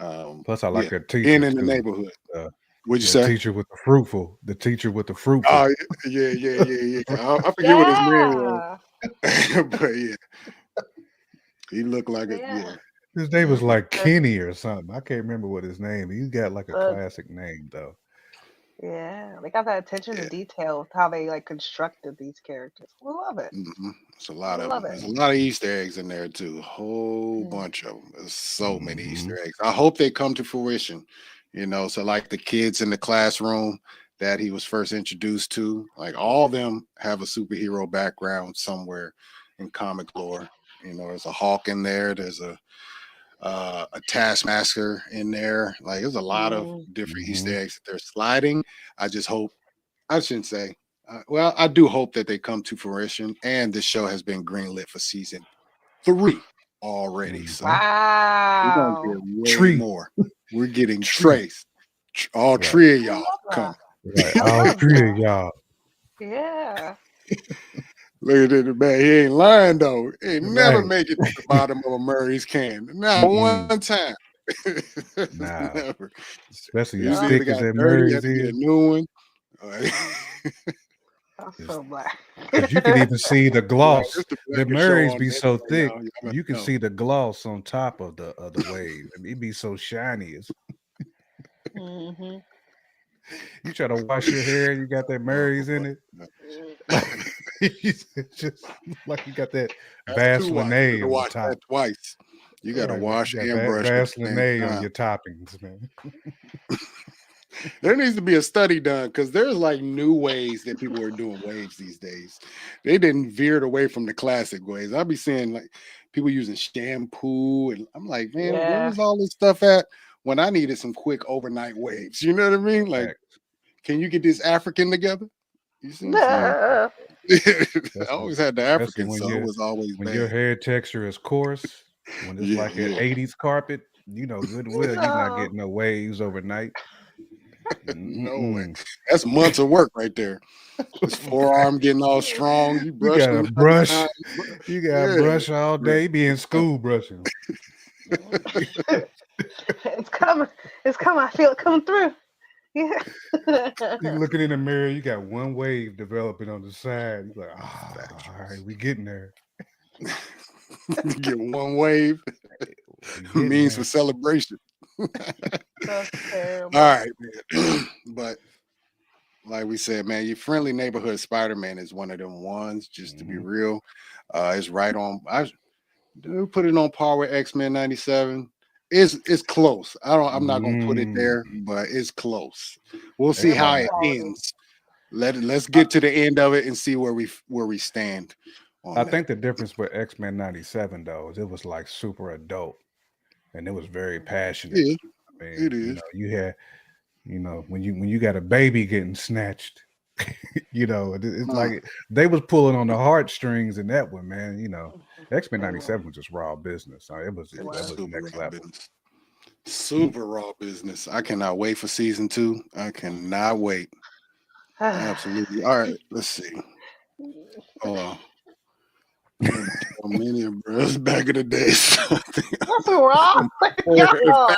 Mhm. Plus, I like Yeah, that being teacher in the too. neighborhood. Uh, What'd you the say? teacher with the fruitful. The teacher with the fruitful. Oh, yeah. I forget what his name was, Yeah. but yeah, he looked like a Yeah. yeah. His name was Mhm. like Kenny or something. I can't remember what his name. He's got like a The classic name though. Yeah, they got that attention to Yeah. detail with how they like constructed these characters. I love it. It's a I lot of love them. it. There's a lot of Easter eggs in there too. A whole Mm. bunch of them. There's so many Mm-hmm. Easter eggs. I hope they come to fruition. So like the kids in the classroom that he was first introduced to, like all of them have a superhero background somewhere in comic lore. There's a Hawk in there. There's a Taskmaster in there. Like there's a lot of Mm. different Mm-hmm. Easter eggs that they're sliding. I just hope I shouldn't say. Well, I do hope that they come to fruition, and this show has been greenlit for season 3 already. Mm-hmm. So we're gonna Wow. get way Tree. more. We're getting Tree. Trace, all Right. 3 of I y'all love coming. that. Right. I All love three of that. y'all. Yeah. Look at that man. He ain't lying though. He ain't never Right. make it to the bottom of a Murray's can. Not Mm-mm. one time. Nah. Never. Especially as Usually Yup. if it thick as got that dirty, you had Murray's to get a is. new one. I'm so black. Because you can even see the Well, gloss. it's the The blackest show Murrays on be there so right thick, now. Y'all better you can know. see the gloss on top of the wave. I mean, it be so shiny. Hmm. You try to wash your hair, you got that Oh, Murray's in boy. it. Like it's just like you got that That's too white. You got Vaseline to on the watch top. that twice. You got to Right, man. wash You got and brush at the same Vaseline on time. your toppings, man. There needs to be a study done because there's like new ways that people are doing waves these days. They didn't veered away from the classic ways. I'll be seeing like people using shampoo, and I'm like, man, where Yeah. was all this stuff at when I needed some quick overnight waves? You know what I mean? Like, Facts. can you get this African together? You see what I'm saying? Nah. I Especially, always had the especially African, so it was always when your bad. hair texture is coarse, when it's Yeah, like an yeah. 80s carpet, you know good and well you're not No. getting no waves overnight. No way. Mm-mm. That's months of work right there. This forearm getting all strong. You You brushing gotta them 7 brush. times. You gotta Yeah. brush all day. Be in school brushing. It's coming. It's coming. I feel it coming through. Yeah. You looking in the mirror, you got one wave developing on the side. You're like, all right, Factuals. we getting there. Get one wave We getting means for there. celebration. That's All terrible. right, man. But like we said, man, your friendly neighborhood Spider-Man is one of them ones, just to be Mhm. real. It's right on. I do put it on par with X-Men 97. It's close. I'm not gonna put it Mm. there, but it's close. We'll see Very how much it X-Men. quality. ends. Let's I, get to the end of it and see where we stand I on that. think the difference with X-Men 97 though is it was like super adult and it was very passionate. Yeah, I it mean, is. you had, when you got a baby getting snatched, it's Uh, like they was pulling on the heartstrings in that one, man. X-Men They were. 97 was just raw business. It it was That was. was super next raw level. business. Super raw business. I cannot wait for season 2. I cannot wait. Absolutely. All right, let's see. Hold on. Minion, bro. It's back in the day. What's wrong with y'all?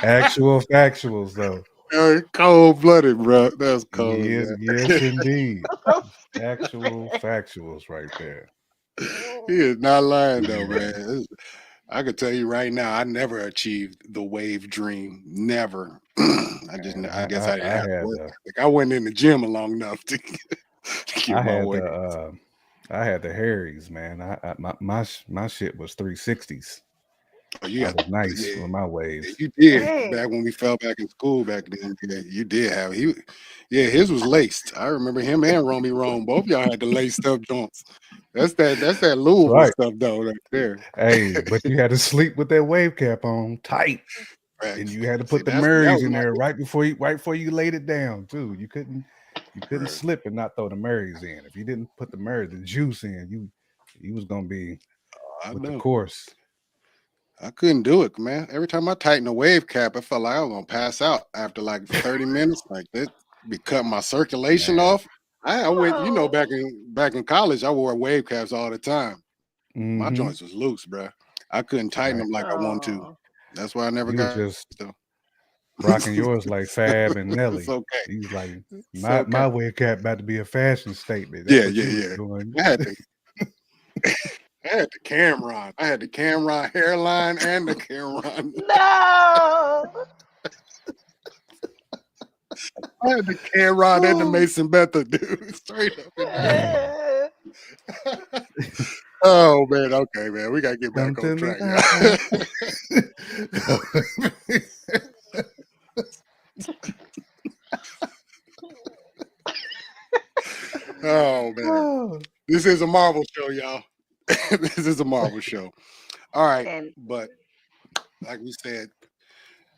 Actual factuals, though. Cold blooded, bro. That's cold. Yes, Man. yes, indeed. Actual factuals, right there. He is not lying though, man. I could tell you right now, I never achieved the wave dream. Never. I guess I didn't have to work. Like I wasn't in the gym long enough to get my weight. I had the Harrys, man. My shit was 360s. Oh, you was nice with my waves. You did back when we fell back in school back then. Yeah, you did have his was laced. I remember him and Romy Rome. Both y'all had the laced up joints. That's that Louisville stuff though, right there. Hey, but you had to sleep with that wave cap on tight. Right. And you had to put the Murrays in there right before you laid it down too. You couldn't slip and not throw the Murrays in. If you didn't put the Murrays, the juice in, you was gonna be with the course. I couldn't do it, man. Every time I tightened the wave cap, I felt like I was gonna pass out after like 30 minutes. Like that, be cutting my circulation off. I went, back in college, I wore wave caps all the time. Mm-hmm. My joints was loose, bro. I couldn't tighten them like I want to. That's why I never got just rocking yours like Fab and Nelly. It's okay. He's like, my wave cap about to be a fashion statement. That's yeah. I had the Cameron. I had the Cameron hairline and the Cameron. No. I had the Cameron and the Mason Betha, dude. Straight up. Oh man, okay, man. We gotta get back on track. Oh man. This is a Marvel show, y'all. This is a Marvel show. All right. But like we said,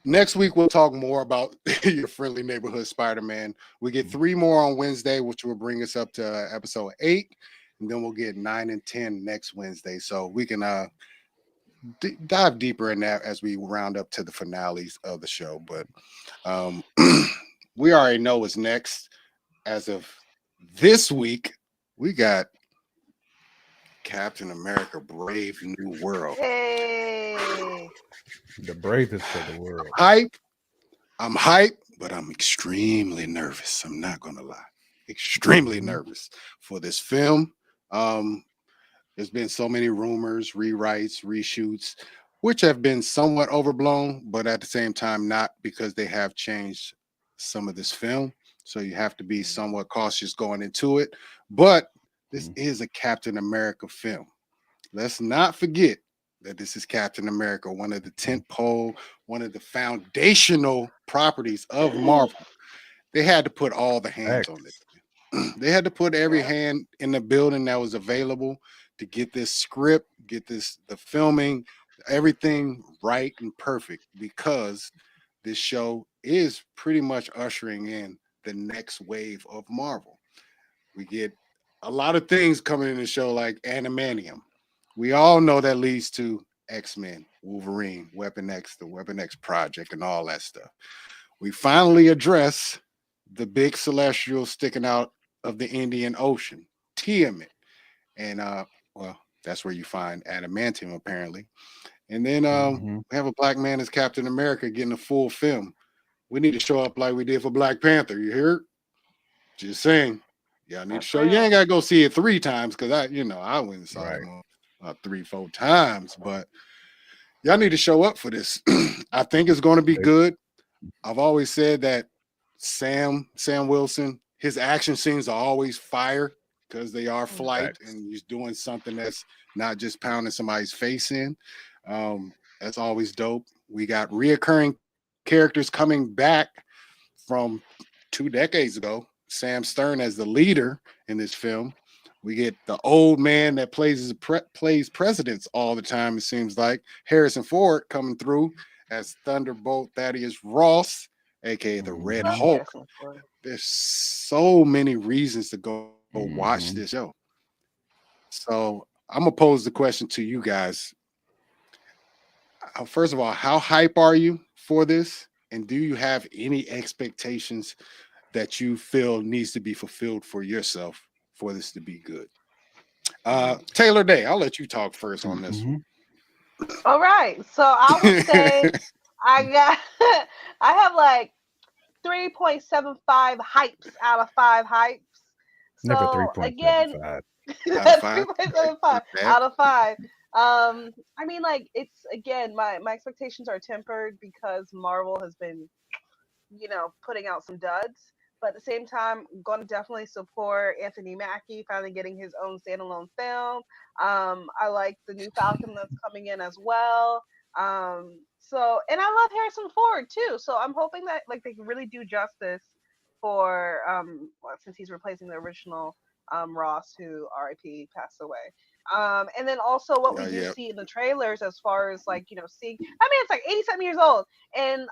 next week we'll talk more about your friendly neighborhood Spider-Man. We get 3 more on Wednesday, which will bring us up to episode 8. And then we'll get 9 and 10 next Wednesday. So we can dive deeper in that as we round up to the finales of the show. But we already know what's next. As of this week, we got Captain America Brave New World. Hey. The bravest of the world. I'm hyped, but I'm extremely nervous. I'm not going to lie. Extremely nervous for this film. There's been so many rumors, rewrites, reshoots, which have been somewhat overblown, but at the same time, not, because they have changed some of this film. So you have to be somewhat cautious going into it. But this is a Captain America film. Let's not forget that this is Captain America, one of the tentpole, one of the foundational properties of Marvel. They had to put all the hands on it. They had to put every hand in the building that was available to get this script, get the filming, everything right and perfect, because this show is pretty much ushering in the next wave of Marvel. We get a lot of things coming in the show, like Animanium. We all know that leads to X-Men, Wolverine, Weapon X, the Weapon X project, and all that stuff. We finally address the big celestial sticking out of the Indian Ocean, Tiamat. And that's where you find adamantium, apparently. And then we have a black man as Captain America getting a full film. We need to show up like we did for Black Panther. You hear? Just saying. Y'all need to show. You ain't gotta go see it 3 times, because I went and saw it 3-4 times. But y'all need to show up for this. I think it's going to be good. I've always said that Sam Wilson, his action scenes are always fire, because they are flight, and he's doing something that's not just pounding somebody's face in. That's always dope. We got reoccurring characters coming back from 2 decades ago. Sam Stern as the leader in this film. We get the old man that plays presidents all the time, it seems like. Harrison Ford coming through as Thunderbolt Thaddeus Ross, aka the Red Hulk. There's so many reasons to go watch this show. So I'm gonna pose the question to you guys. First of all, how hype are you for this? And do you have any expectations that you feel needs to be fulfilled for yourself for this to be good. Taylor Day, I'll let you talk first on this one. All right, so I would say I got I have like 3.75 hypes out of 5 hypes. Never So again, 3.75. that's Five. 3.75 out of 5. I mean, like, it's again, my expectations are tempered because Marvel has been, putting out some duds. But at the same time, I'm going to definitely support Anthony Mackie finally getting his own standalone film. I like the new Falcon that's coming in as well. And I love Harrison Ford too. So I'm hoping that like they can really do justice for since he's replacing the original Ross, who R.I.P. passed away. And then also what we do Yeah. see in the trailers as far as like, seeing, I mean, it's like 87 years old. And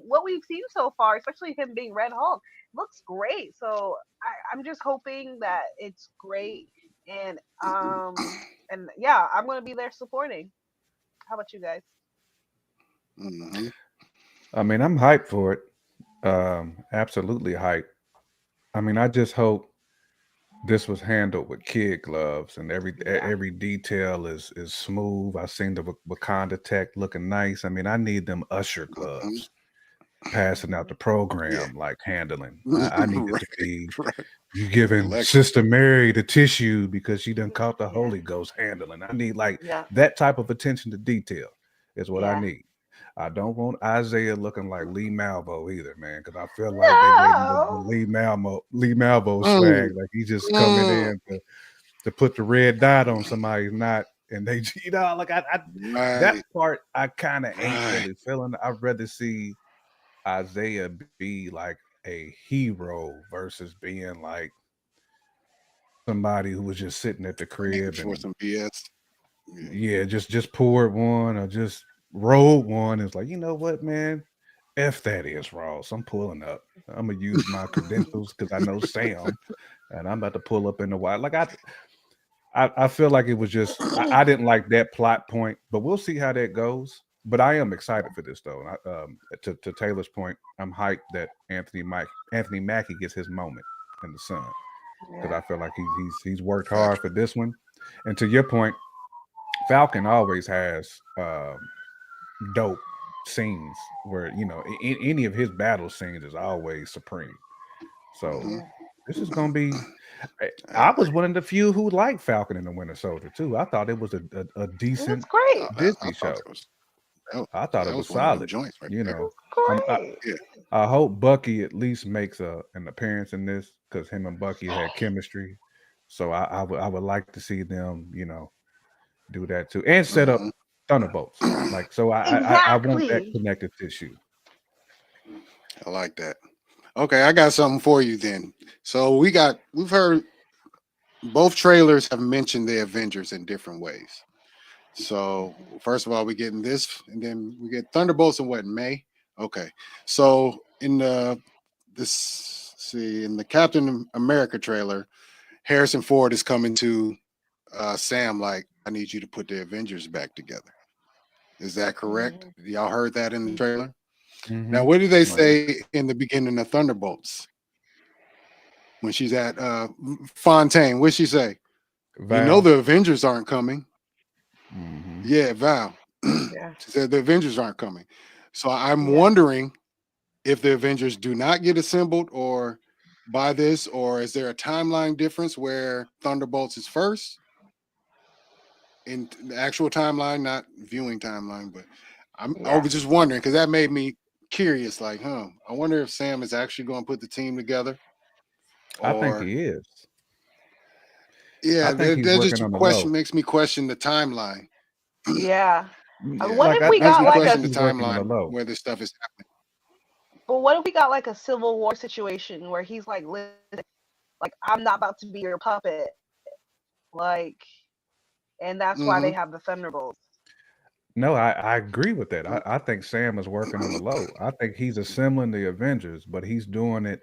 what we've seen so far, especially him being Red Hulk, looks great. So I'm just hoping that it's great. And yeah, I'm going to be there supporting. How about you guys? Mm-hmm. I mean, I'm hyped for it. Absolutely hyped. I mean, I just hope this was handled with kid gloves and every detail is smooth. I seen the Wakanda tech looking nice. I mean, I need them Usher gloves passing out the program, like handling. I need it to be you giving Sister Mary the tissue because she done caught the Holy Ghost handling. I need like that type of attention to detail is what I need. I don't want Isaiah looking like Lee Malvo either, man, because I feel like they gave him the Lee Malvo swag, like he's just coming in to put the red dot on somebody's knot, and they, like that part I kind of ain't really feeling. I'd rather see Isaiah be like a hero versus being like somebody who was just sitting at the crib for some BS. Yeah, just poured one or just rolled one. It's like, you know what, man? F that is Ross. I'm pulling up. I'm gonna use my credentials because I know Sam, and I'm about to pull up in the wild. Like I feel like it was just I didn't like that plot point, but we'll see how that goes. But I am excited for this though. To Taylor's point, I'm hyped that Anthony Mackie gets his moment in the sun because I feel like he's worked hard for this one. And to your point, Falcon always has dope scenes where any of his battle scenes is always supreme. So this is gonna be. I was one of the few who liked Falcon and the Winter Soldier too. I thought it was a decent great Disney show. I thought it was solid. Joints right I hope Bucky at least makes an appearance in this because him and Bucky had chemistry. So I would like to see them, do that too, and set up Thunderbolts. Like so, I want that connective tissue. I like that. Okay, I got something for you then. So we've heard both trailers have mentioned the Avengers in different ways. So first of all, we getting this, and then we get Thunderbolts in what, May? Okay. So in the Captain America trailer, Harrison Ford is coming to Sam like, I need you to put the Avengers back together. Is that correct? Y'all heard that in the trailer? Now, what did they say in the beginning of Thunderbolts? When she's at Fontaine, what'd she say? Val. You know the Avengers aren't coming. Yeah, Val. Yeah. She said the Avengers aren't coming. So I'm wondering if the Avengers do not get assembled or by this, or is there a timeline difference where Thunderbolts is first in the actual timeline, not viewing timeline, but I was just wondering because that made me curious, like, I wonder if Sam is actually going to put the team together. I think he is. Yeah, that just question makes me question the timeline. Yeah. What if we got like a timeline where this stuff is happening? But what if we got like a Civil War situation where he's like, listen, like I'm not about to be your puppet, like, and that's why they have the Thunderbolts. No, I agree with that. I think Sam is working on the low. I think he's assembling the Avengers, but he's doing it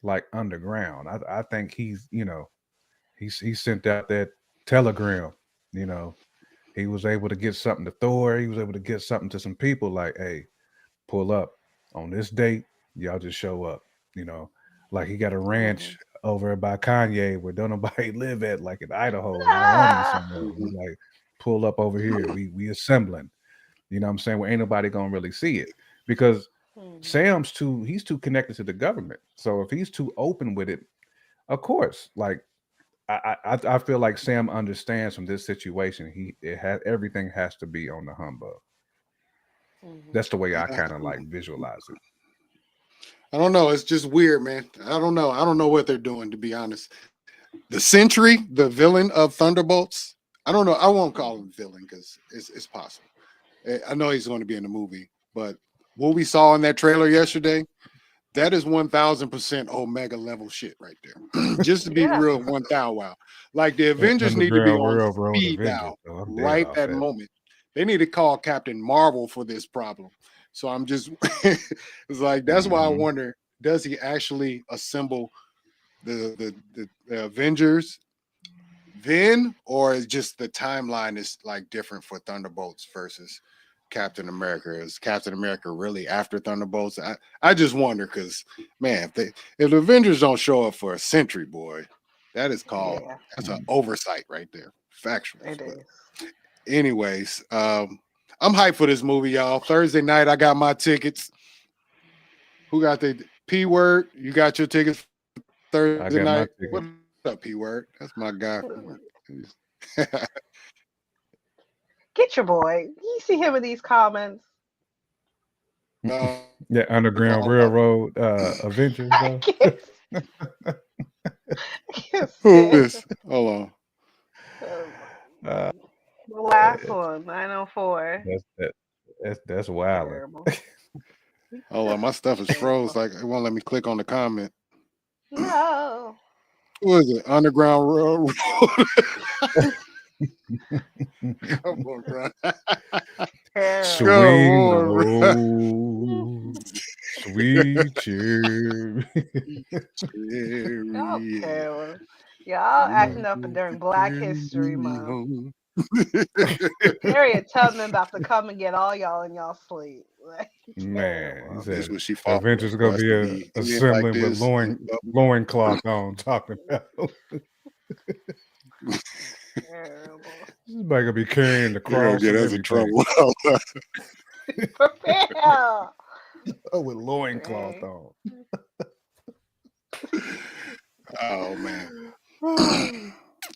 like underground. I think he's he sent out that telegram. He was able to get something to Thor. He was able to get something to some people like, hey, pull up on this date. Y'all just show up. Like he got a ranch over by Kanye where don't nobody live at, like in Idaho, Wyoming somewhere. He's like, pull up over here. We assembling. You know what I'm saying? Where ain't nobody gonna really see it. Because Sam's he's too connected to the government. So if he's too open with it, of course, like I feel like Sam understands from this situation. Everything has to be on the humbug. That's the way I kind of like visualize it. I don't know. It's just weird, man. I don't know. I don't know what they're doing, to be honest. The Sentry, the villain of Thunderbolts. I don't know. I won't call him villain because it's possible. I know he's going to be in the movie, but what we saw in that trailer yesterday, that is 1000% Omega level shit right there. Just to be real, 1000. Wow. Like the Avengers need to be on speed dial right that moment. They need to call Captain Marvel for this problem. So I'm just, it's like, that's why I wonder, does he actually assemble the Avengers then, or is just the timeline is like different for Thunderbolts versus Captain America? Is Captain America really after Thunderbolts? I just wonder, because man, if the Avengers don't show up for a Sentry, boy, that is called that's an oversight right there. Factual. It is. Anyways, I'm hyped for this movie, y'all. Thursday night, I got my tickets. Who got the P Word? You got your tickets for Thursday night? What up, P Word? That's my guy. Get your boy. You see him in these comments. Yeah, Underground Railroad Avengers. Who is? Hold on. The last one, 904. That's wild. Hold on, my stuff is froze. Like it won't let me click on the comment. No. Who is it? Underground Railroad. Come on, bro. Sweet cherry. Y'all acting up during Black History Month. Harriet Tubman about to come and get all y'all in y'all sleep. Like, man, this is what she fought. Avengers gonna be assembling like with loincloth on, talking about. Terrible. This is gonna be carrying the cross. Get us in trouble. Prepare. With loincloth on. Oh man.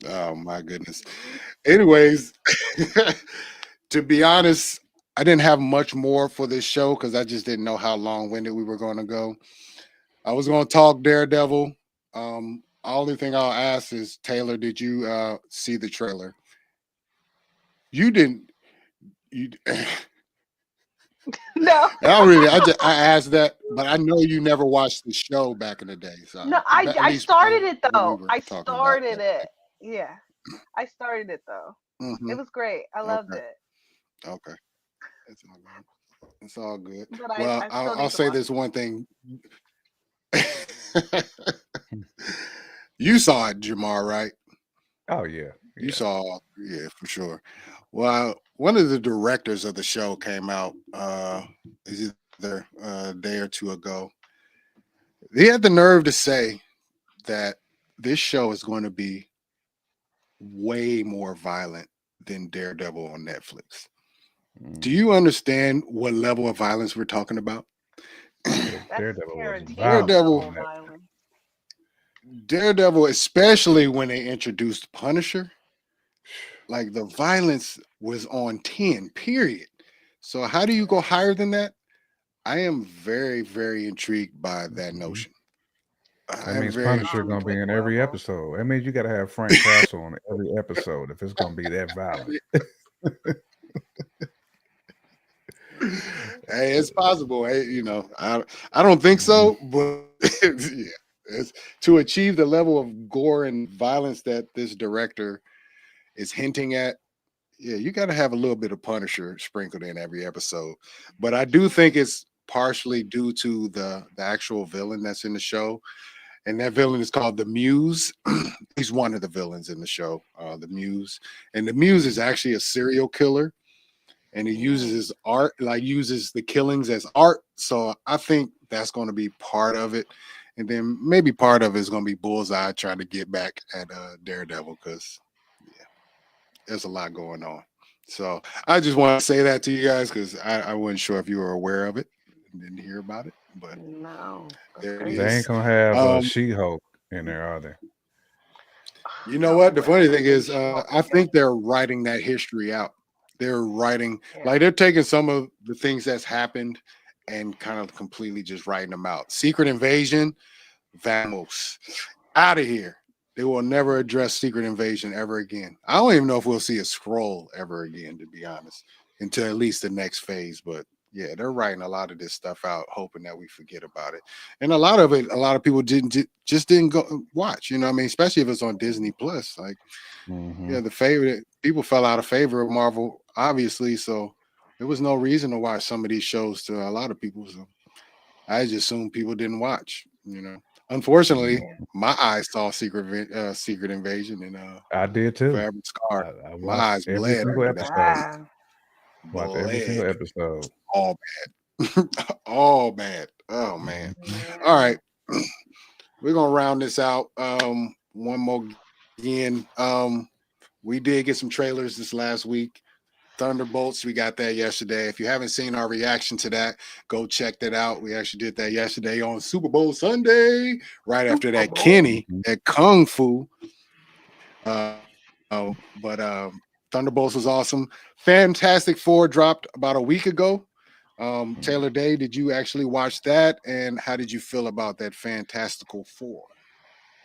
Oh my goodness. Anyways, to be honest, I didn't have much more for this show because I just didn't know how long-winded we were going to go. I was going to talk Daredevil. Only thing I'll ask is, Taylor, did you see the trailer? You didn't. You no. I asked that, but I know you never watched the show back in the day. So no, I started it though. I started it. Yeah, I started it though. It was great. I loved it. Okay, it's all good. But well, I'll say this one thing. You saw it, Jamar, right? Oh yeah. You saw, yeah, for sure. Well, one of the directors of the show came out is either a day or two ago. He had the nerve to say that this show is going to be way more violent than Daredevil on Netflix. Do you understand what level of violence we're talking about? Daredevil, especially when they introduced Punisher, like the violence was on 10, period. So how do you go higher than that? I am very, very intrigued by that notion. That means Punisher gonna be in every episode. That means you gotta have Frank Castle on every episode if it's gonna be that violent. Hey, it's possible. Hey, I don't think so, but yeah, to achieve the level of gore and violence that this director is hinting at, yeah, you got to have a little bit of Punisher sprinkled in every episode. But I do think it's partially due to the actual villain that's in the show, and that villain is called the Muse. He's one of the villains in the show, the Muse, and the Muse is actually a serial killer. And he uses his art, like uses the killings as art. So I think that's going to be part of it. and then maybe part of it is going to be Bullseye trying to get back at Daredevil because yeah, there's a lot going on. So I just want to say that to you guys because I wasn't sure if you were aware of it and didn't hear about it, but No, that's there it crazy. They is. ain't gonna have Um, She-Hulk in there, are they? you know No what? The funny way. thing is, She-Hulk I again. think they're writing that history out. They're writing Yeah. like they're taking some of the things that's happened and kind of completely just writing them out. Secret Invasion, vamos, out of here. They will never address Secret Invasion ever again. I don't even know if we'll see a scroll ever again, to be honest, until at least the next phase. But yeah, they're writing a lot of this stuff out, hoping that we forget about it. And a lot of it, a lot of people just didn't go watch. You know what I mean? Especially if it's on Disney Plus. Like, Mm-hmm. yeah, the favorite people fell out of favor of Marvel, obviously. So there was no reason to watch some of these shows to a lot of people. So I just assumed people didn't watch. Unfortunately, Yeah. my eyes saw Secret Invasion and I did too. Forever Scar. I My watched eyes every bled single after that. episode. Bad. Watched every single Bled episode. all bad, all bad. Oh man! All Yeah. right, we're gonna round this out. One more again. We did get some trailers this last week. Thunderbolts, we got that yesterday. If you haven't seen our reaction to that, go check that out. We actually did that yesterday on Super Bowl Sunday, right after Super that Bowl. Kenny, that Kung Fu. But Thunderbolts was awesome. Fantastic Four dropped about a week ago. Taylor Day, did you actually watch that? And how did you feel about that Fantastical Four?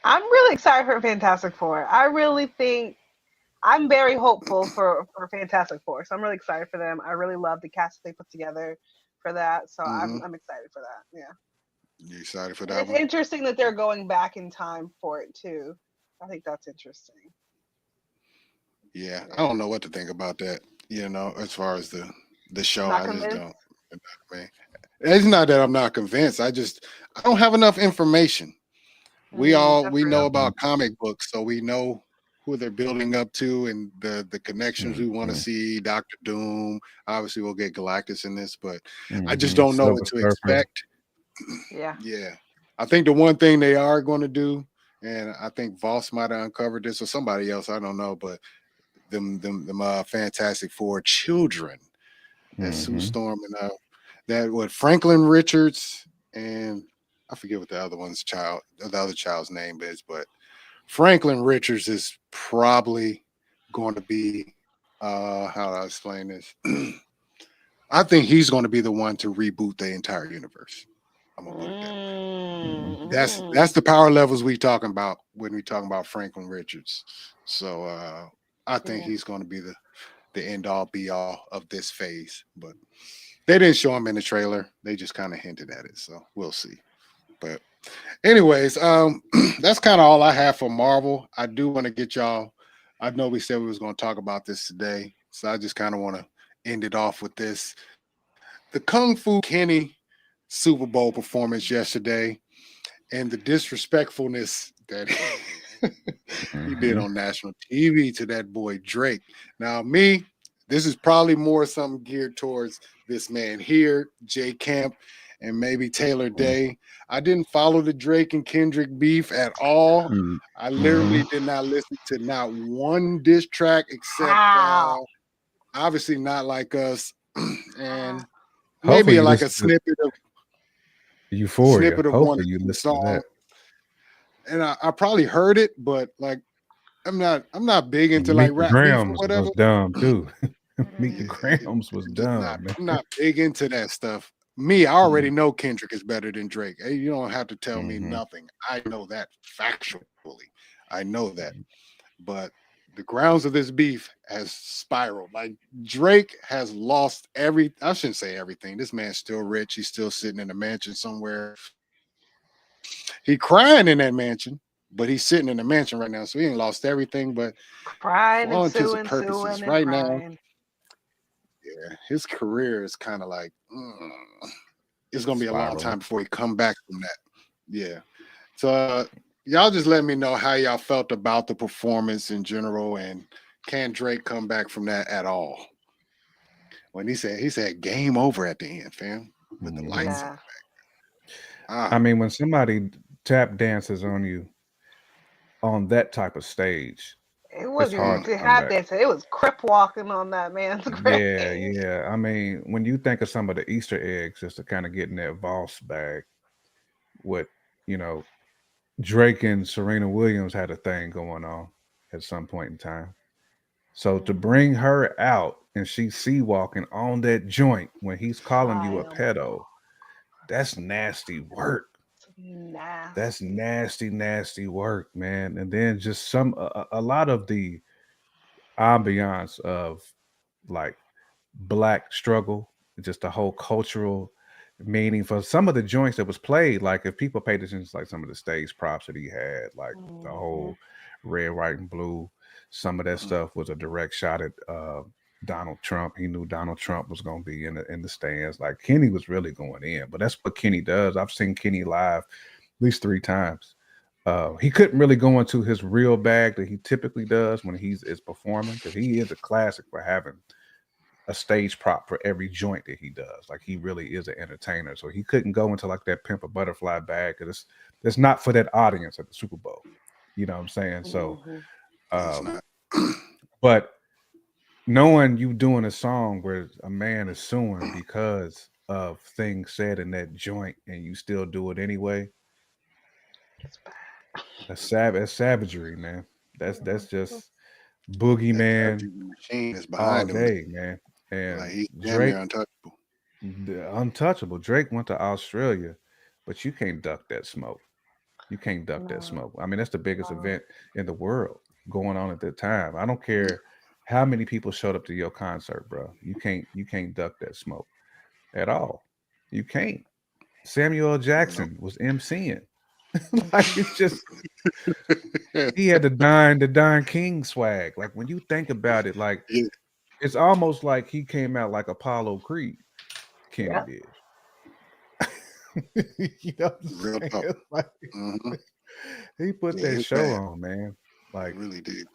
I'm really excited for Fantastic Four. I really think I'm very hopeful for Fantastic Four. So I'm really excited for them. I really love the cast they put together for that. So Mm-hmm. I'm excited for that. Yeah. You excited for And that it's one? interesting that they're going back in time for it too. I think that's interesting. Yeah, I Yeah. don't know what to think about that. As far as the show, Not I just convinced? don't. Man, it's not that I'm not convinced. I don't have enough information. We That's know real. about comic books, so we know who they're building up to and the connections we want to Mm-hmm. see. Doctor Doom, obviously, we'll get Galactus in this, but I just Mm-hmm. don't know Silver what to Surfer. expect. Yeah. Yeah, I think the one thing they are going to do, and I think Voss might have uncovered this or somebody else, I don't know, but them Fantastic Four children that Sue Mm-hmm. Storm and that what Franklin Richards and I forget what the other child's name is, but Franklin Richards is probably going to be how do I explain this? I think he's going to be the one to reboot the entire universe. I'm gonna put it that way. That's Mm-hmm. the power levels we talking about when we talking about Franklin Richards. So I think Yeah. he's going to be the end all be all of this phase. But they didn't show him in the trailer. They just kind of hinted at it. So we'll see. But anyways, that's kind of all I have for Marvel. I do want to get y'all. I know we said we was going to talk about this today. So I just kind of want to end it off with this. The Kung Fu Kenny Super Bowl performance yesterday and the disrespectfulness that he did Mm-hmm. on national TV to that boy Drake. Now, this is probably more something geared towards this man here, Jay Camp, and maybe Taylor Day. I didn't follow the Drake and Kendrick beef at all. I Mm-hmm. literally did not listen to not one diss track except How? obviously not like us, How? and Hopefully maybe you like a listen to Euphoria. snippet of one or Hopefully you two listen to songs. that. And I probably heard it, but like I'm not big into like Meet the rap beef or Grams whatever. was dumb too. Meet the Mm. Yeah, Grams was I'm just not dumb, man. I'm not big into that stuff. Me, I already Mm-hmm. know Kendrick is better than Drake. Hey, you don't have to tell me nothing. I know that factually. I know that. But the grounds of this beef has spiraled. Like Drake has lost I shouldn't say everything. This man's still rich. He's still sitting in a mansion somewhere. He crying in that mansion, but he's sitting in the mansion right now. So he ain't lost everything. But for Crying all and intents and suing, suing purposes, and right now, crying. yeah, his career is kind of like it's gonna be a long Spiraling. time before he come back from that. Yeah. So y'all just let me know how y'all felt about the performance in general, and can Drake come back from that at all? When he said game over at the end, fam, with the Mm-hmm. lights. Yeah. I mean, when somebody tap dances on you on that type of stage, It it's wasn't hard Mm, to even come tap back. dancing. It was crip walking on that man's Yeah, grave. yeah. I mean, when you think of some of the Easter eggs, just to kind of get in that Voss bag, what you know, Drake and Serena Williams had a thing going on at some point in time. So to bring her out and she sea walking on that joint when he's calling you a pedo, Diabolical. that's nasty work. That's Nasty. nasty, nasty work, man. And then just a lot of the ambiance of like black struggle, just the whole cultural meaning for some of the joints that was played. Like if people paid attention to like some of the stage props that he had, like the Hmm. whole red, white, and blue, some of that mm, stuff was a direct shot at Donald Trump. He knew Donald Trump was going to be in the stands. Like Kenny was really going in, but that's what Kenny does. I've seen Kenny live at least 3 times. He couldn't really go into his real bag that he typically does when he's is performing because he is a classic for having a stage prop for every joint that he does. Like he really is an entertainer. So he couldn't go into like that pimp a butterfly bag because it's not for that audience at the Super Bowl. You know what I'm saying? So, Hmm. it's um, not. but knowing you doing a song where a man is suing because of things said in that joint and you still do it anyway, It's bad. that's savagery, man. That's Mhm. just That boogeyman every machine is all behind him. day, man. Like And he's damn Drake, near untouchable. the untouchable. Drake went to Australia, but you can't duck that smoke. You can't duck that No, smoke. I mean, that's the biggest no. event in the world going on at that time. I don't care how many people showed up to your concert, bro. You can't duck that smoke at all. You can't. Samuel L. No. Jackson was MCing. Like Mhm. it's just he had the dying king swag. Like when you think about it, like Yeah, it's almost like he came out like Apollo Creed. Kenny Yeah. did. You know what I'm real talk. saying? Like Hmm. he put Yeah, that it's show bad. on, man. It Like, really did.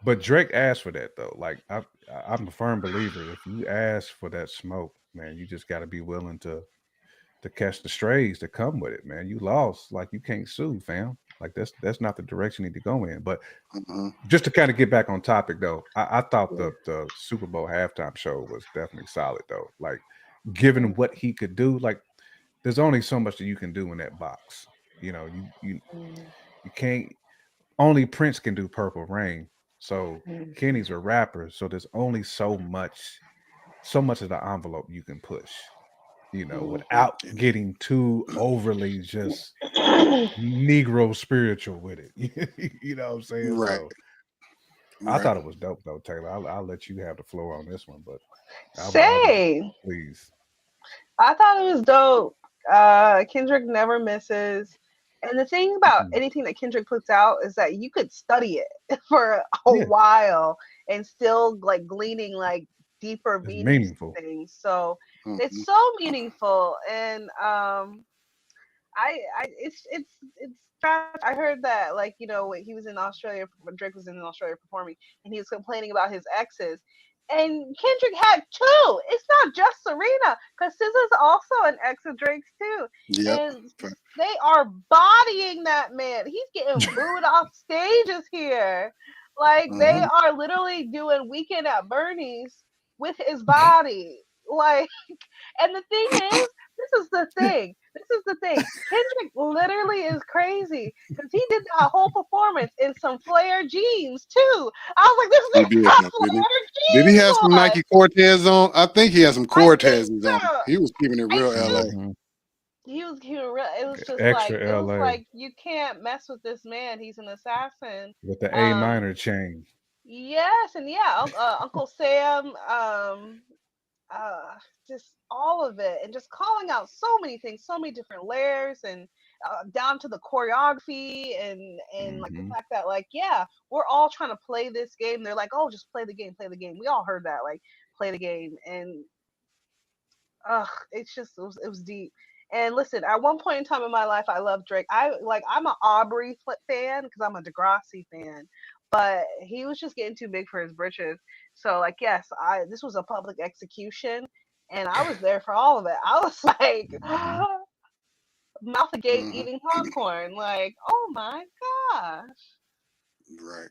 but Drake asked for that though. Like, I'm a firm believer. If you ask for that smoke, man, you just got to be willing to catch the strays that come with it, man. You lost, like you can't sue, fam. Like that's not the direction you need to go in. But Hmm. just to kind of get back on topic though, I thought Yeah. the Super Bowl halftime show was definitely solid though. Like, given what he could do, like there's only so much that you can do in that box. You know, Mhm. you can't. Only Prince can do Purple Rain. So Mhm. Kenny's a rapper. So there's only so much of the envelope you can push. You know, Mhm. without getting too overly just Negro spiritual with it. You know what I'm saying? Right, So I right. thought it was dope though, Taylor. I'll let you have the floor on this one, but I was Same. pleased. I thought it was dope. Kendrick never misses. And the thing about Mhm. anything that Kendrick puts out is that you could study it for a Yeah, while and still like gleaning like deeper it's meanings meaningful. to things. So it's Hmm. so meaningful. And it's trash. I heard that like when he was in Australia, when Drake was in Australia performing, and he was complaining about his exes. And Kendrick had two. It's not just Serena, because SZA's also an ex of Drake's too. Yep. And they are bodying that man. He's getting booed off stages here. Like they Hmm. are literally doing Weekend at Bernie's with his body. Like, and the thing is, this is the thing. This is the thing. Kendrick literally is crazy because he did that whole performance in some flare jeans too. I was like, He this nigga did got though, didn't he? flare Did he jeans have some on. Nike Cortez on? I think he had some I think Cortezes on. so. He was keeping it I real LA. just Hmm. he was real. It was just like Extra LA you can't mess with this man. He's an assassin. with the A Um, minor chain. yes, and yeah, Uncle Sam. Uh just all of it, and just calling out so many things, so many different layers, and down to the choreography, and like the Hmm. fact that like yeah, we're all trying to play this game. They're like, oh, just play the game, play the game. We all heard that, like, play the game. And it's just it was deep. And listen, at one point in time in my life, I loved Drake. I'm an Aubrey fan because I'm a Degrassi fan, but he was just getting too big for his britches. So like, yes, I this was a public execution, and I was there for all of it. I was like, Hmm. mouth agape Mhm. eating popcorn. Like, oh my gosh. Right.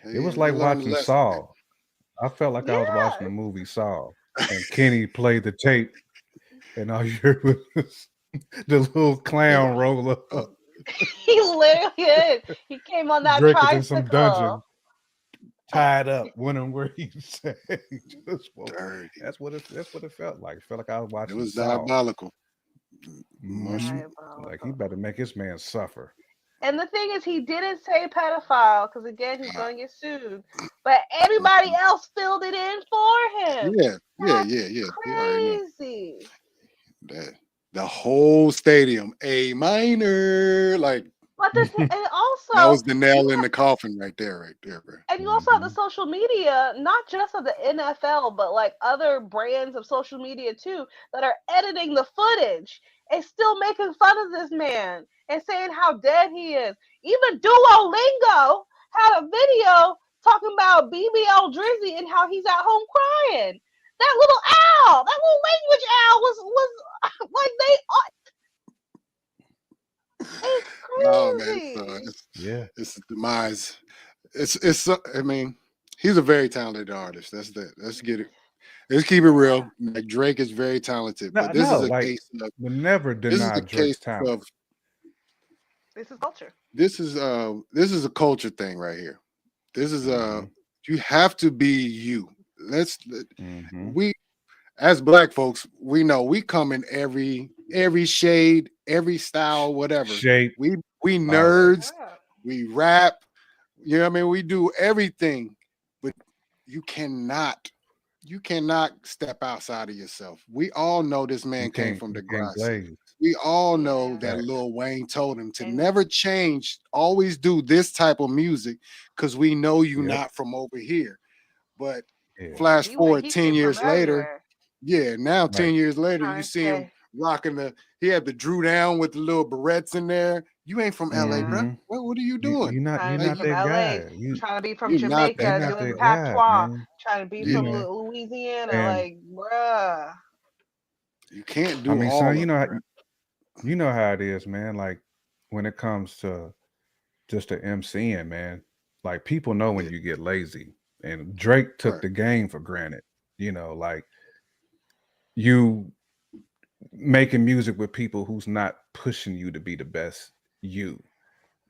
It was Hey, we like learned a watching lesson. Saw. I felt like I was watching the Yes. movie Saw, and Kenny played the tape, and all you heard was the little clown roll up. He literally is. He came on that Drake was in some dungeon, tricycle. tied up, wondering where he said. Dirty. That's what it felt like. It felt like I was It watching was Saw. diabolical. Mm-hmm. Much. Like he better make his man suffer. And the thing is, he didn't say pedophile because again, he's going to get sued. But everybody else filled it in for him. Yeah. That's Yeah. You already know crazy. that. The whole stadium, A minor. Like But and that also was the nail in the coffin right there, bro. and you also have the social media, not just of the NFL, but like other brands of social media too, that are editing the footage and still making fun of this man and saying how dead he is. Even Duolingo had a video talking about BBL Drizzy and how he's at home crying. That little owl, that little language owl was like it's Oh man, crazy. it's the demise. I mean, he's a very talented artist. That's that. Let's get it. Let's keep it real. Like Drake is very talented, but this No, is a like case of we never this is deny a Drake's case talent. of This is culture. this is a culture thing right here. This is you have to be you. We as black folks, we know we come in every shade, every style, whatever. Shape. We nerds, we rap, you know what I mean? We do everything, but you cannot step outside of yourself. We all know this man came from the grass. We all know that Lil Wayne told him to never change, always do this type of music because we know you not from over here. But flash forward 10 years later, now 10 years later, you see him rocking he had the Drew down with the little barrettes in there. You ain't from LA, bro. What are you doing? You're not from that LA, guy. trying to be from Jamaica, doing patois, trying to be from Louisiana, like, bruh. You can't do I mean, all son, of you know how it is, man. Like when it comes to just the MCing, man, like people know when you get lazy. And Drake took the game for granted. You know, like you making music with people who's not pushing you to be the best you.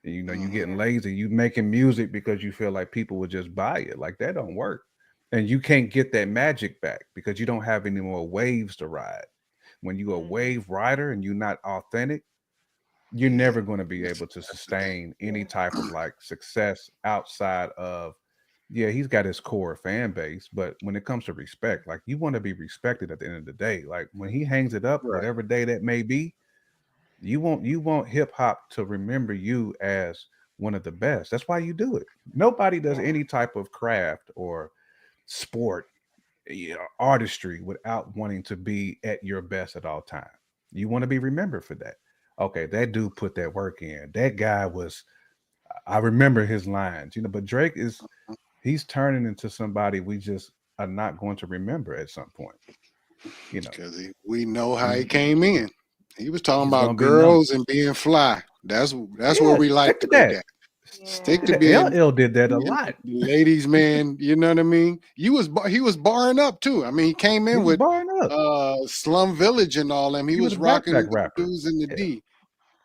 You know, you getting lazy. You making music because you feel like people would just buy it. Like that don't work. And you can't get that magic back because you don't have any more waves to ride. When you a wave rider and you're not authentic, you're never going to be able to sustain any type of like success outside of, he's got his core fan base, but when it comes to respect, like you want to be respected at the end of the day. Like when he hangs it up, whatever day that may be, you want hip hop to remember you as one of the best. That's why you do it. Nobody does any type of craft or sport, artistry without wanting to be at your best at all times. You want to be remembered for that. Okay, that dude put that work in. That guy I remember his lines, but Drake he's turning into somebody we just are not going to remember at some point. Because we know how he came in. He was talking about girls and being fly. That's where we like to go down. Stick to being. LL did that a lot. Ladies, man, you know what I mean? He was barring up too. I mean, he came in with Slum Village and all them. He was rocking the dudes in the D.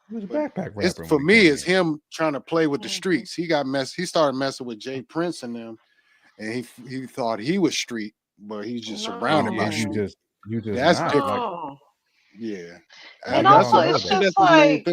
He was a backpack rapper. For me, it's him trying to play with the streets. He started messing with Jay Prince and them, and he thought he was street, but he's just surrounded by street. You just that's not. different. Yeah. And also it's just like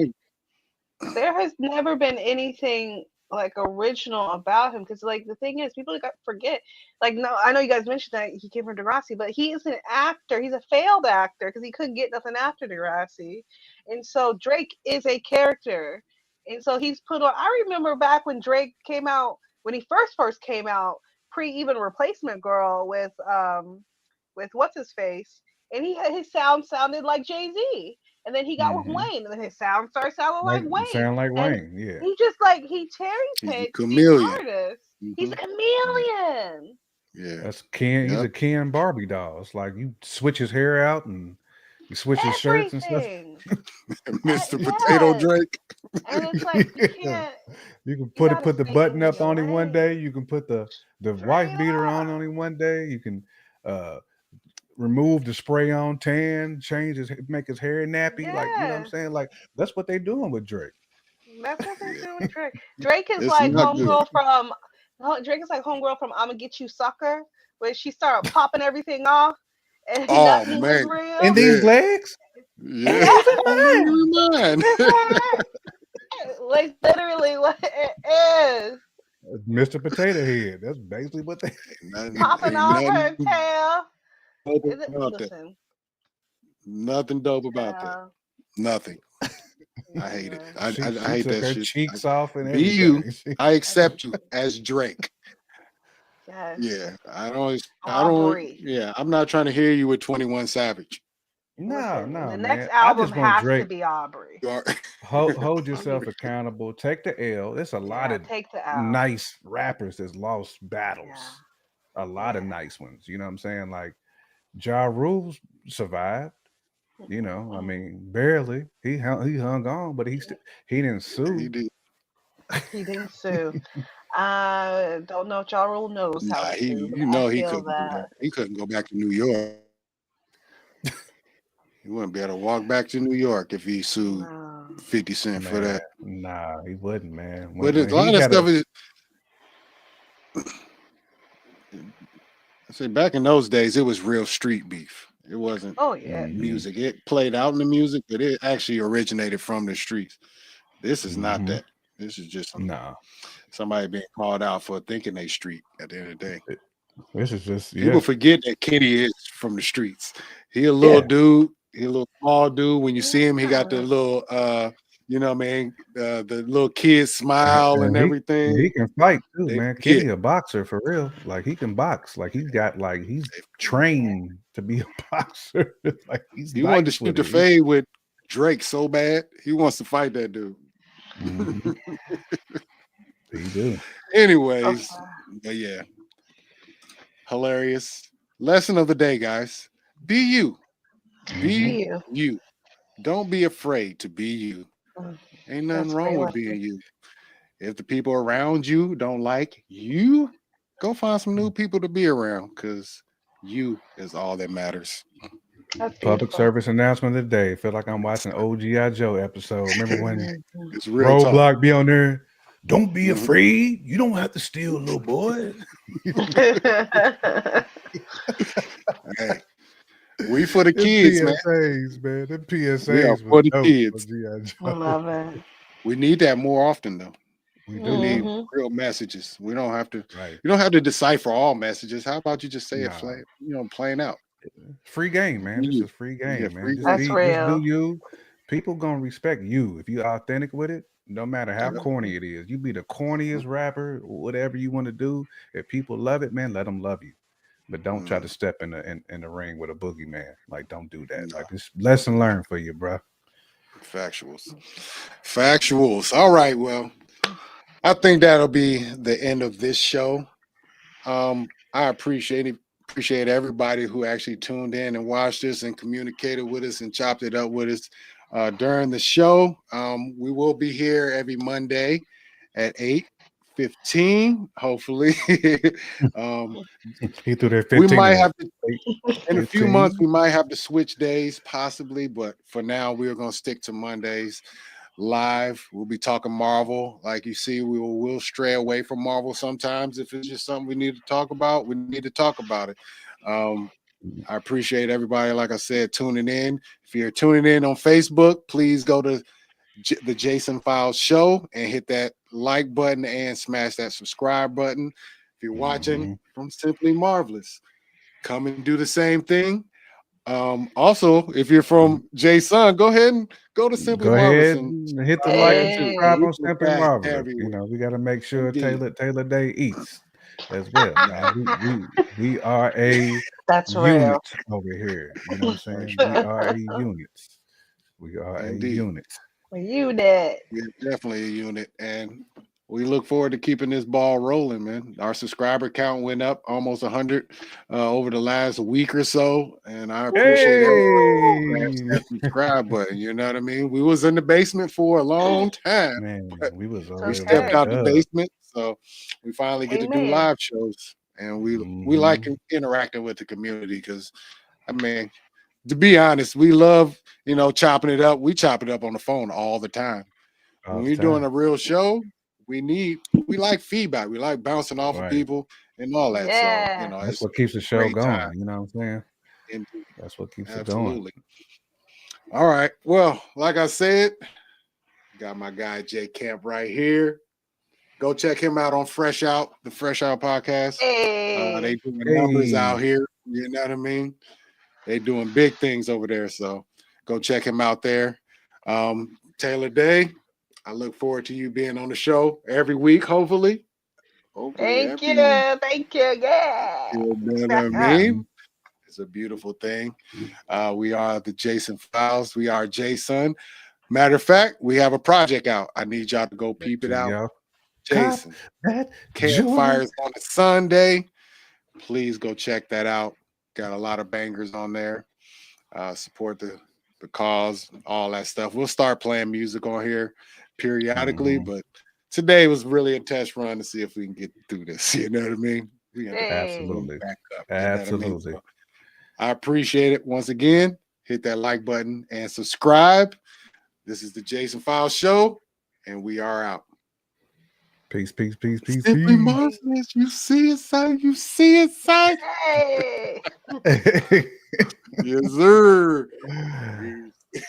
there has never been anything like original about him, because like the thing is, people forget, like, no, I know you guys mentioned that he came from Degrassi, but he is an actor. He's a failed actor because he couldn't get nothing after Degrassi. And so Drake is a character, and so he's put on. I remember back when Drake came out, when he first came out, pre even Replacement Girl with what's his face, and his sound sounded like Jay-Z. And then he got with Wayne, and then his sound started sounding like Wayne. Sound like Wayne, yeah. He just he cherry picks these artists. He's a chameleon. Yeah, that's Ken. He's a Ken Barbie doll. It's like you switch his hair out, and He switches shirts and stuff. Everything. Mr. Potato Yes. Drake. And it's like you Yeah. can't. You can You put gotta the stay button in up your on him one lane. day. You can put the wife Straight beater on up. him one day. You can remove the spray on tan, make his hair nappy. Like, you know what I'm Yeah. saying? Like, that's what they doing with Drake. That's what they're Yeah, doing with Drake. Drake is it's like not good. homegirl from Drake is like homegirl from I'ma Get You Sucker, where she started popping everything off and Oh nothing was man. And real. these Yeah. legs ain't Yeah. even mine. Mine. Like literally what it is. Mr. Potato Head. That's basically what they. Popping Ain't off her nothing tail. dope Is it about that. listen, Nothing dope about that. child. Nothing. I hate it. Man. I She hate took that her shit. cheeks off and Be you. everything. I accept you as Drake. Yes. Yeah. I don't Aubrey. yeah, I'm not trying to hear you with 21 Savage. No, Listen, no, the next man. I album just want has to Drake. be Aubrey. You are Hold yourself accountable. Take the L. There's a lot Yeah, of take the L. nice rappers that's lost Yeah. battles. A lot of Yeah. nice ones. You know what I'm saying? Like Ja Rule survived. You know, I mean, barely. He hung on, but he didn't he sue. did. He didn't sue. I don't know if Ja Rule knows how Nah, to sue, but you I know he feel couldn't do that. that. He couldn't go back to New York. He wouldn't be able to walk back to New York if he sued No. 50 Cent for Man, that. nah, he wouldn't, man. But When a he lot of got stuff is I say back in those days, it was real street beef. It wasn't Oh yeah. music. It played out in the music, but it actually originated from the streets. This is not that. This is just nah. somebody being called out for thinking they street at the end of the day. This is just People forget that Kenny is from the streets. He a little Yeah. dude, he a little small dude. When you see him, he got the Yeah. little you know what I mean, the little kid smile and And everything. he can fight too, They man. forget. Kenny a boxer for real. Like he can box. Like he's trained to be a boxer. Like he's He wanted to nice shoot with the it. fade with Drake so bad. He wants to fight that dude. Mhm. He do. Anyways, Okay. but yeah, hilarious. Lesson of the day, guys. Be you. Be You. you. Don't be afraid to be you. Mm, Ain't nothing That's wrong great with being lesson. you. If the people around you don't like you, go find some new people to be around because you is all that matters. That's Public beautiful. service announcement of the day. Feel like I'm watching OGI Joe episode. Remember when Mhm. It's real talk. Roadblock be on there? Don't be Mhm. afraid. You don't have to steal, little boy. Hey, we for the Them kids, man. PSAs, man. Them We are PSAs for was the dope kids. on G.I. Joe. Love it. We need that more often, though. We We need do. Mhm. real messages. We don't have to. Right. You don't have to decipher all messages. How about you just say it Nah. flat, plain out? Free game, man. Be This you. is free Yeah, game, free man. Just game. That's do real. you. People gonna respect you if you authentic with it. No matter how Yep. corny it is, you be the corniest rapper, whatever you want to do. If people love it, man, let them love you. But don't try to step in the ring with a boogeyman. Like, don't do that. No. Like, it's lesson learned for you, bro. Factuals. All right. Well, I think that'll be the end of this show. I appreciate everybody who actually tuned in and watched this and communicated with us and chopped it up with us during the show. We will be here every Monday at 8:15. Hopefully, He threw that 15 we might in have to. In a few 15. months, we might have to switch days, possibly, but for now, we're going to stick to Mondays live. We'll be talking Marvel. Like you see, we'll stray away from Marvel sometimes. If it's just something we need to talk about, we need to talk about it. I appreciate everybody, like I said, tuning in. If you're tuning in on Facebook, please go to the Jason Files Show and hit that like button and smash that subscribe button. If you're watching from Simply Marvelous, come and do the same thing. Also, if you're from Jason, go ahead and go to Simply Go Marvelous ahead and and hit the subscribe like there and too. Hey. subscribe We on put Simply that Marvelous. You everywhere. know, we got to make sure Indeed. Taylor Day eats as well. Man, we are a That's real. unit over here. You know what I'm saying? We are a unit. We are a Indeed. unit. You did. We're definitely a unit. And we look forward to keeping this ball rolling, man. Our subscriber count went up almost 100 over the last week or so, and I appreciate everyone Hey, that subscribe button. You know what I mean? We was in the basement for a long time, man, but we was It's over we here with stepped the okay. out the dub. basement, so we finally get to do Amen. live shows, and we like Hmm. interacting with the community because, I mean, to be honest, we love chopping it up. We chop it up on the phone all the time. When All the we're doing time. a real show, we like feedback. We like bouncing off of Right. people and all that. So, Yeah. That's it's what keeps the a show great time. going. You know what I'm saying? Indeed. That's what keeps it going. Absolutely. All right. Well, like I said, got my guy Jay Camp right here. Go check him out on Fresh Out, the Fresh Out podcast. They Hey. doing numbers out Hey, here. You know what I mean? They doing big things over there. So go check him out there. Taylor Day, I look forward to you being on the show every week, hopefully. Hopefully Thank every you. week. Thank you. Yes. You know what I mhm. mean? It's a beautiful thing. We are the Jason Files. We are Jason. Matter of fact, we have a project out. I need y'all to go Make peep it sure out. y'all cop Jason. that joint. Campfires on a Sunday. Please go check that out. Got a lot of bangers on there. Support the cause, all that stuff. We'll start playing music on here periodically, Mhm. but today was really a test run to see if we can get through this. You know what I mean? We got to Hey. move Absolutely. back up. You know what I mean? Absolutely. So I appreciate it. Once again, hit that like button and subscribe. This is the Jason Files Show, and we are out. Peace, peace, peace, peace, Simply peace. marvelous. You see it, son. You see it, son. Hey. Yes, sir. Peace.